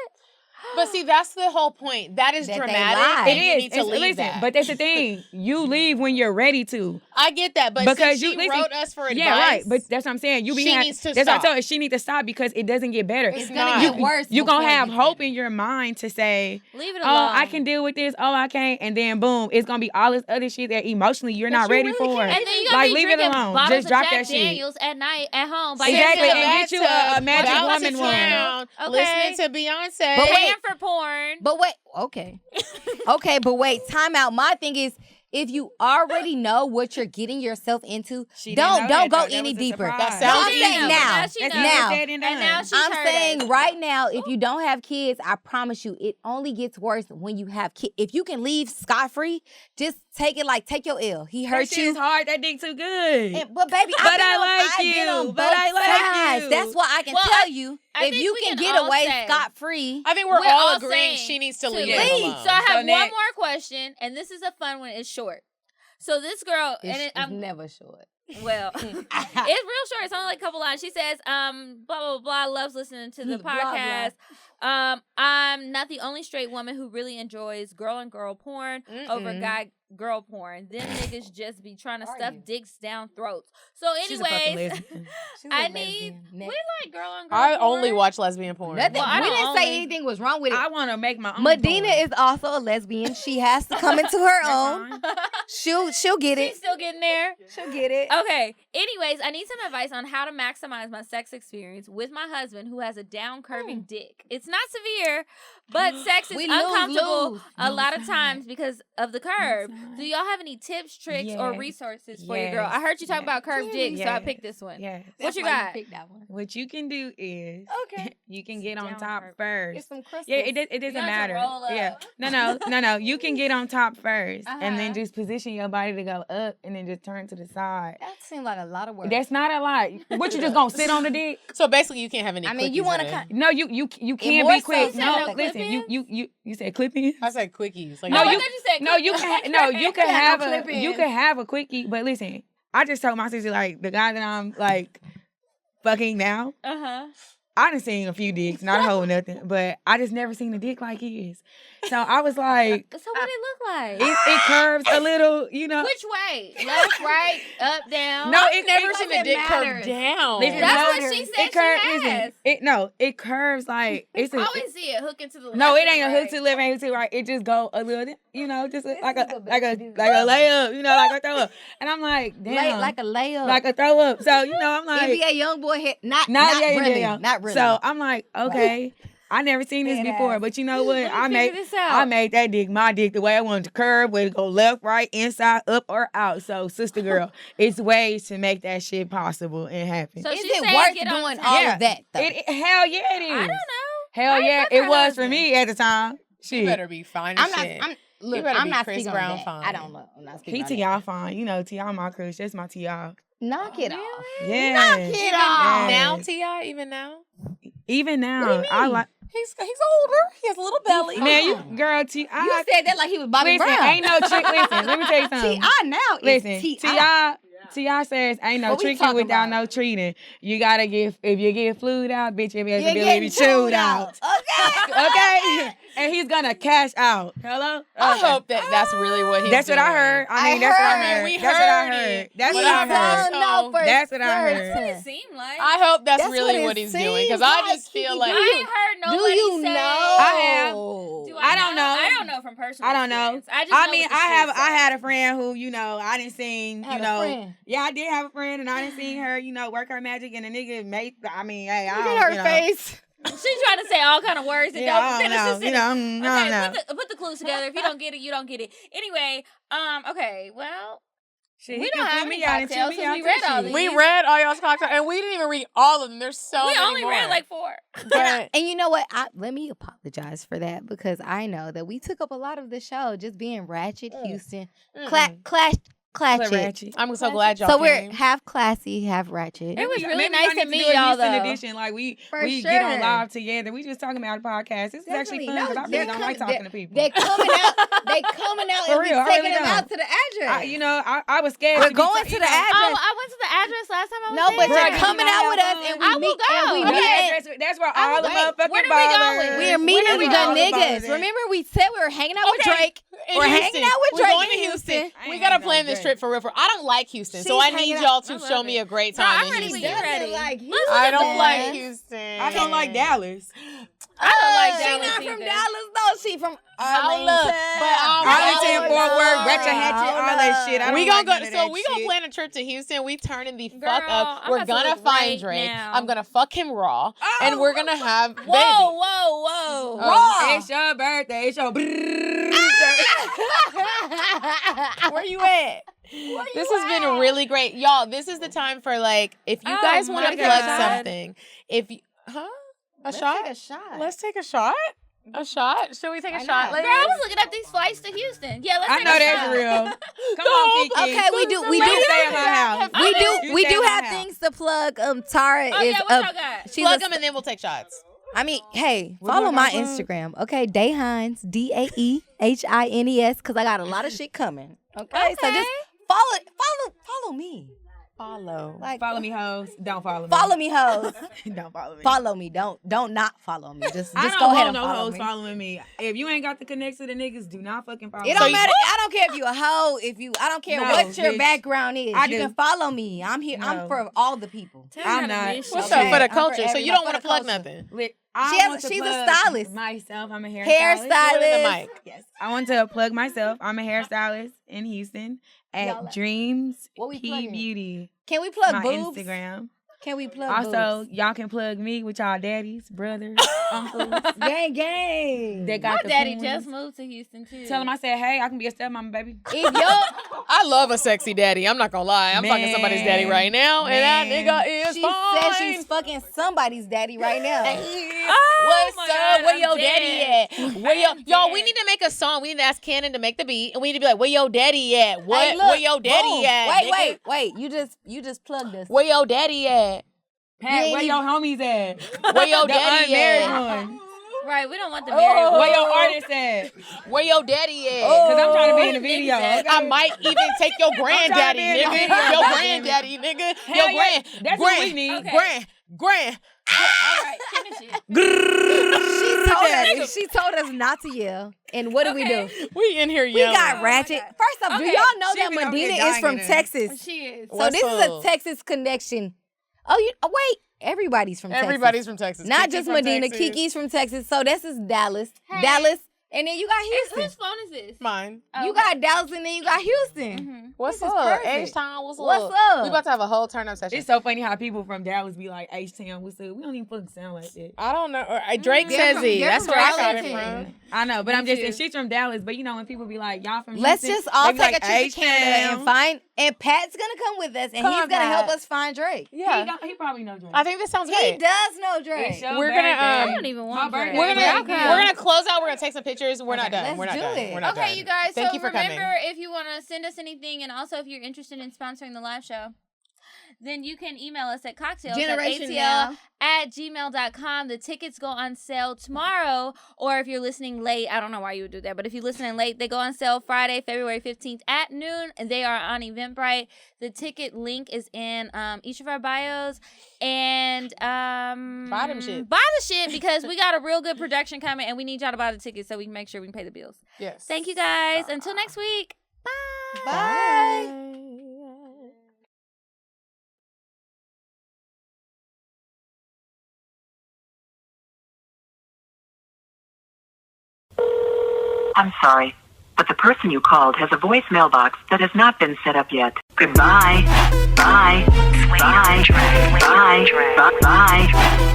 But see, that's the whole point. That is That they dramatic. lie. And It you is. need to leave that. But that's the thing. You leave when you're ready to. I get that, but Because since she wrote us for advice, yeah, right. But that's what I'm saying. You be she needs to that's stop. what I told her. She needs to stop because it doesn't get better. It's gonna get worse. You're gonna before it have gets hope better. in your mind to say, Leave it oh, alone. I can deal with this. Oh, I can't. And then boom, it's gonna be all this other shit that emotionally you're not ready for. And then you gotta Like be leave it drinking alone. bottles Just drop of that Jack shit. Daniels at night at home. By Exactly, yourself. and get you a Magic bouncing Woman one. around, Okay. listening to Beyonce. But wait. Paying for porn. But wait, okay. Okay, but wait, time out. My thing is, if you already know what you're getting yourself into, She didn't know don't that, go though. That any was a deeper. surprise. That So sounds I'm easy. saying now, Now she That's knows. now, said and done. And now she's I'm heard saying us. right now, if you don't have kids, I promise you, it only gets worse when you have kids. If you can leave scot-free, just take it like, take your L. He That hurt shit you. is hard. That dick too good. But baby, But I've been I on, like I've been you. on But both I like sides. you. That's why I can Well, tell you, I if think you we can can get all away say- scot-free, I think we're We're all all agreeing saying she needs to to leave leave. it alone. So I have So one next- more question, and this is a fun one. It's short. So this girl, and it's I'm never short. well, it's real short. It's only like a couple lines. She says, blah blah blah. Loves listening to the Blah, blah. podcast. I'm not the only straight woman who really enjoys girl and girl porn over guy girl porn. Them niggas just be trying to stuff dicks down throats. So, She's a fucking anyways, lesbian. I need. We like girl and girl. I porn. only watch lesbian porn. Nothing. Well, I we don't didn't only- say anything was wrong with it. I want to make my own. Medina porn. is also a lesbian. She has to come into her own. She'll get She's it. still getting there. She'll get it. Okay. Anyways, I need some advice on how to maximize my sex experience with my husband who has a down curving dick. It's not severe, but sex is We lose, uncomfortable lose. a No lot of side. times because of the curve. side. Do y'all have any tips, tricks, or Yes. resources for your girl? I Yes. heard you talk about curved dicks, so I Yes. picked this one. Yes. What you Why got? picked that one. What you can do is Okay. you can get on down top curve. first. Get some crystals. Yeah, it doesn't got to matter. roll up. Yeah, no. You can get on top first, and Uh-huh. then just position your body to go up, and then just turn to the side. That seems like a lot of work. That's not a lot. What you just gonna sit on the dick? So basically, you can't have any. I mean, you want to No, you can't more be quick. so No, than listen, clip-ins? you said clip-ins? I said quickies. Like, No, I you thought you said no, you clip-ins. can no, you can Yeah, have no a clip-ins. you can have a quickie, but listen, I just told my sister like the guy that I'm like fucking now. Uh-huh. I done seen a few dicks, not a whole nothing, but I just never seen a dick like his. So I was like, So what it look like? it curves a little, you know. Which way? Left, right, up, down? No, I've never seen a doesn't dick matter. curve down. Listen, That's no, what she said it curves. she has. Listen, it curves like it's I a. always see it hooking to the left. No, it and ain't a right. hook to the left, ain't hook to the right. It just go a little, you know, just like is a what like a bitches do. like a layup, you know, like a throw up. And I'm like, damn, like a layup. like a throw up. So you know, I'm like, NBA young boy hit not yeah, really, yeah. not really. So I'm like, okay, I never seen this Dead before, ass. but you know what? Let me I made figure this out. I made that dick my dick the way I wanted to curve, whether to go left, right, inside, up, or out. So sister girl, it's ways to make that shit possible and happen. So is she it said worth get on doing top. all Yeah. of that though? Hell yeah, it is. I don't know. Hell I yeah, fuck it her was for husband. me at the time. You Shit. better be fine as I'm not. shit. Look, You better I'm be not Chris speaking Brown on that. fine. I don't know. I'm not speaking He on to that. y'all fine. You know, T.I. my crush. That's my T.I. Knock it off. Yeah. Knock it off. Now, T.I., even now? Even now, What do you I mean? like. He's older. He has a little belly. Man, you girl, T.I. You said that like he was Bobby Listen, Brown. ain't no trick. Listen, let me tell you something. T.I. now is Listen, T.I. T.I. says ain't no What we tricking talking without about? no treating. You gotta get if you get flued out, bitch, your You're ability getting to chewed out. Okay. Okay, and he's gonna cash out. Hello. I Okay. hope that's really what he's That's what I doing. heard. I mean, I that's what I heard. heard. We That's what I heard heard. it. That's But what I I heard. don't know for That's what I heard. That's what it seemed like. I hope that's That's really what what it he's doing seems because I like, just feel Kiki. like I ain't heard Do nobody you say. know? I have. Do I don't know. I don't know from personal I don't know. experience. I just I know mean, what the I streets had say. a friend who, you know, I didn't seen, Had you a know, friend. yeah, I did have a friend, and I didn't see her, you know, work her magic, and the nigga made. I mean, hey, I Look don't, at her you know, face. She's trying to say all kind of words that Yeah, I don't don't finish know. the You sentence. know, I Okay, don't know. put the clues together. If you don't get it, you don't get it. Anyway, okay, well, Shit, we he don't can have put any me out and cocktails chew me since out we too, read all shit. these. we read all y'all's cocktails and we didn't even read all of them. There's so We many only more. read like 4. But And you know what? Let me apologize for that because I know that we took up a lot of the show just being ratchet Houston, clashed ratchet. I'm so glad y'all So came. we're half classy, half ratchet. It was really Maybe nice y'all to need meet do a y'all, Houston though. edition. Like we For get on sure. live together. We just talking about a podcast. This is actually fun because I really don't like talking to people. They're coming out. They coming out For and real, I we taking really them don't. out to the address. I was scared. We're to be going ta- to you the know, address. Oh, I went to the address last time I was No, there. but Bruh, you're did coming you out not with have us fun? and we I will meet. go. And we The meet. address, that's where all the wait, motherfucking where do we ballers. going? We are meeting That's with where all the niggas. ballers at. Remember, we said we were hanging out with Drake. In We're Houston. hanging out with We're Drake going to in Houston. Houston. We gotta plan this trip for real. I don't like Houston, so She's I need hanging y'all out- to show me a great No, time I'm in ready. Houston. You ready? Like I don't Houston. like Houston. I don't like Dallas. I don't like She Dallas not from either. Dallas though. She from Arlington. Arlington, Fort Worth, Ratchet, all that shit. I don't We gonna like go. none of So that we gonna shit. plan a trip to Houston. We turning the Girl, fuck up. I'm We're about to gonna look find right Drake. now. I'm gonna fuck him raw, and we're gonna have baby. Whoa, whoa, whoa. Raw. It's your birthday. It's your Where you at? This has been really great, y'all. This is the time for like, if you Oh guys want to my plug God. something, if you, a shot? Take a shot. Let's take a shot. A shot? Should we take a Why shot not? later? Girl, I was looking up these flights to Houston. Yeah, let's I take know a that's shot. real. Come on, Kiki. Okay, we do You stay at my house. we stay do at my have house. things to plug. Tara Oh, is yeah, what y'all got? she's Plug a- them and then we'll take shots. I mean, hey, What follow do I my plug? Instagram, okay? Day Hines, DaeHines, because I got a lot of shit coming. Okay, so just follow me. Follow. Like Follow me, hoes. Don't follow me. follow me, hoes. Don't follow me. Follow me. Don't not follow me. Just I go don't ahead want and no follow hoes me. following me. If you ain't got the connect to the niggas, do not fucking follow me. It don't matter. I don't care if you a hoe. I don't care No, what your bitch. background is. I You do. can follow me. I'm here. I'm No. for all the people. I'm not. What's Okay, up for the I'm for culture? So you don't everybody. want to For the plug culture. nothing. She's a stylist. Myself, I'm a hairstylist. Put it in the mic. Yes, I want to plug myself. I'm a hairstylist in Houston Y'all- at Dreams What we Key plugging? Beauty. Can we plug My boobs? Instagram. Can we plug Also, boobs? y'all can plug me with y'all daddies, brothers, uncles. Gang. They My got the daddy coins. just moved to Houston, too. Tell them I said, hey, I can be a stepmama, baby. If I love a sexy daddy. I'm not gonna lie. I'm fucking somebody's daddy right now, and that Man. nigga is she fine. says she's fucking somebody's daddy right now. What's my up? God, Where I'm your dead. daddy at? Where y'all? dead. We need to make a song. We need to ask Cannon to make the beat, and we need to be like, where your daddy at? What? Hey, look, where your daddy boom. at? nigga? Wait. You just plugged us. Where your daddy at? Pat, You where ain't your homies at? Where your The daddy unmarried at? ones. Right, we don't want the married one. Where your artists at? Where your daddy at? Because I'm trying to be in the video. Niggas I might even take your granddaddy, be in the nigga. video. Your granddaddy, nigga. Hell Your yeah. grand. That's what we need. Grand. All right, finish it. She told us not to yell. And what do we do? We in here We yelling. got ratchet. First off, do Okay, y'all know she that been over Medina here is from dying in there. Texas? She is. So What's this is a up? Texas connection. Oh, wait. Everybody's from Texas. Everybody's from Texas. Not Kiki just from Medina. Texas. Kiki's from Texas. So this is Dallas. Hey. Dallas. And then you got Houston. Whose phone is this? Mine. Oh, You okay. got Dallas and then you got Houston. Mhm. What's This is up? perfect. H-Town, what's What's up? up? We about to have a whole turn-up session. It's so funny how people from Dallas be like, H-Town, what's up? We don't even fucking sound like that. I don't know. Drake They're says from- it. they're That's from where I got it Galentines. from. I know, but I'm just too. saying she's from Dallas. But you know, when people be like, y'all from Let's Houston, just all they be take like, a trip to Canada and H-Town. find. And Pat's gonna come with us, and Come he's on, gonna help Pat. us find Drake. Yeah. He probably knows Drake. I think this sounds He great. does know Drake. It's your We're gonna, birthday. I don't even My want birthday. Drake. We're gonna close out. We're gonna take some pictures. We're not done. Let's We're not do done. it. We're not done. Okay, you guys. Thank so you for remember, coming. if you want to send us anything, and also if you're interested in sponsoring the live show, then you can email us at cocktails@gmail.com. The tickets go on sale tomorrow, or if you're listening late, I don't know why you would do that, but if you're listening late, they go on sale Friday, February 15th at noon, and they are on Eventbrite. The ticket link is in each of our bios, and Buy them shit. Buy the shit, because we got a real good production coming, and we need y'all to buy the tickets so we can make sure we can pay the bills. Yes. Thank you guys. Until next week. Bye. Bye. I'm sorry, but the person you called has a voicemail box that has not been set up yet. Goodbye. Bye. Bye. Bye. Bye. Bye.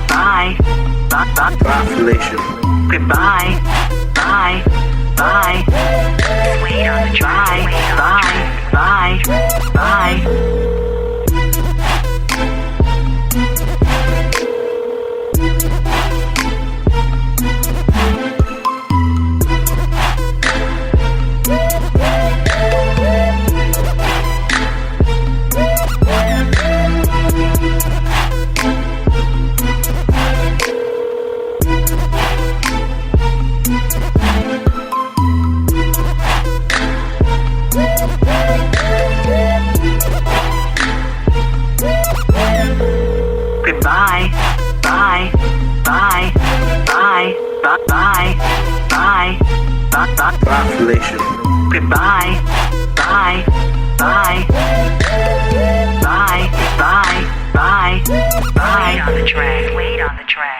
Bye. Population. Goodbye. Bye. Bye. Wait on the track. Bye. Bye. Bye. Bye. Bye. Bye. Bye. Bye, Felicia. Goodbye. Bye. Bye. Bye. Bye. Bye. Bye. Wait on the track.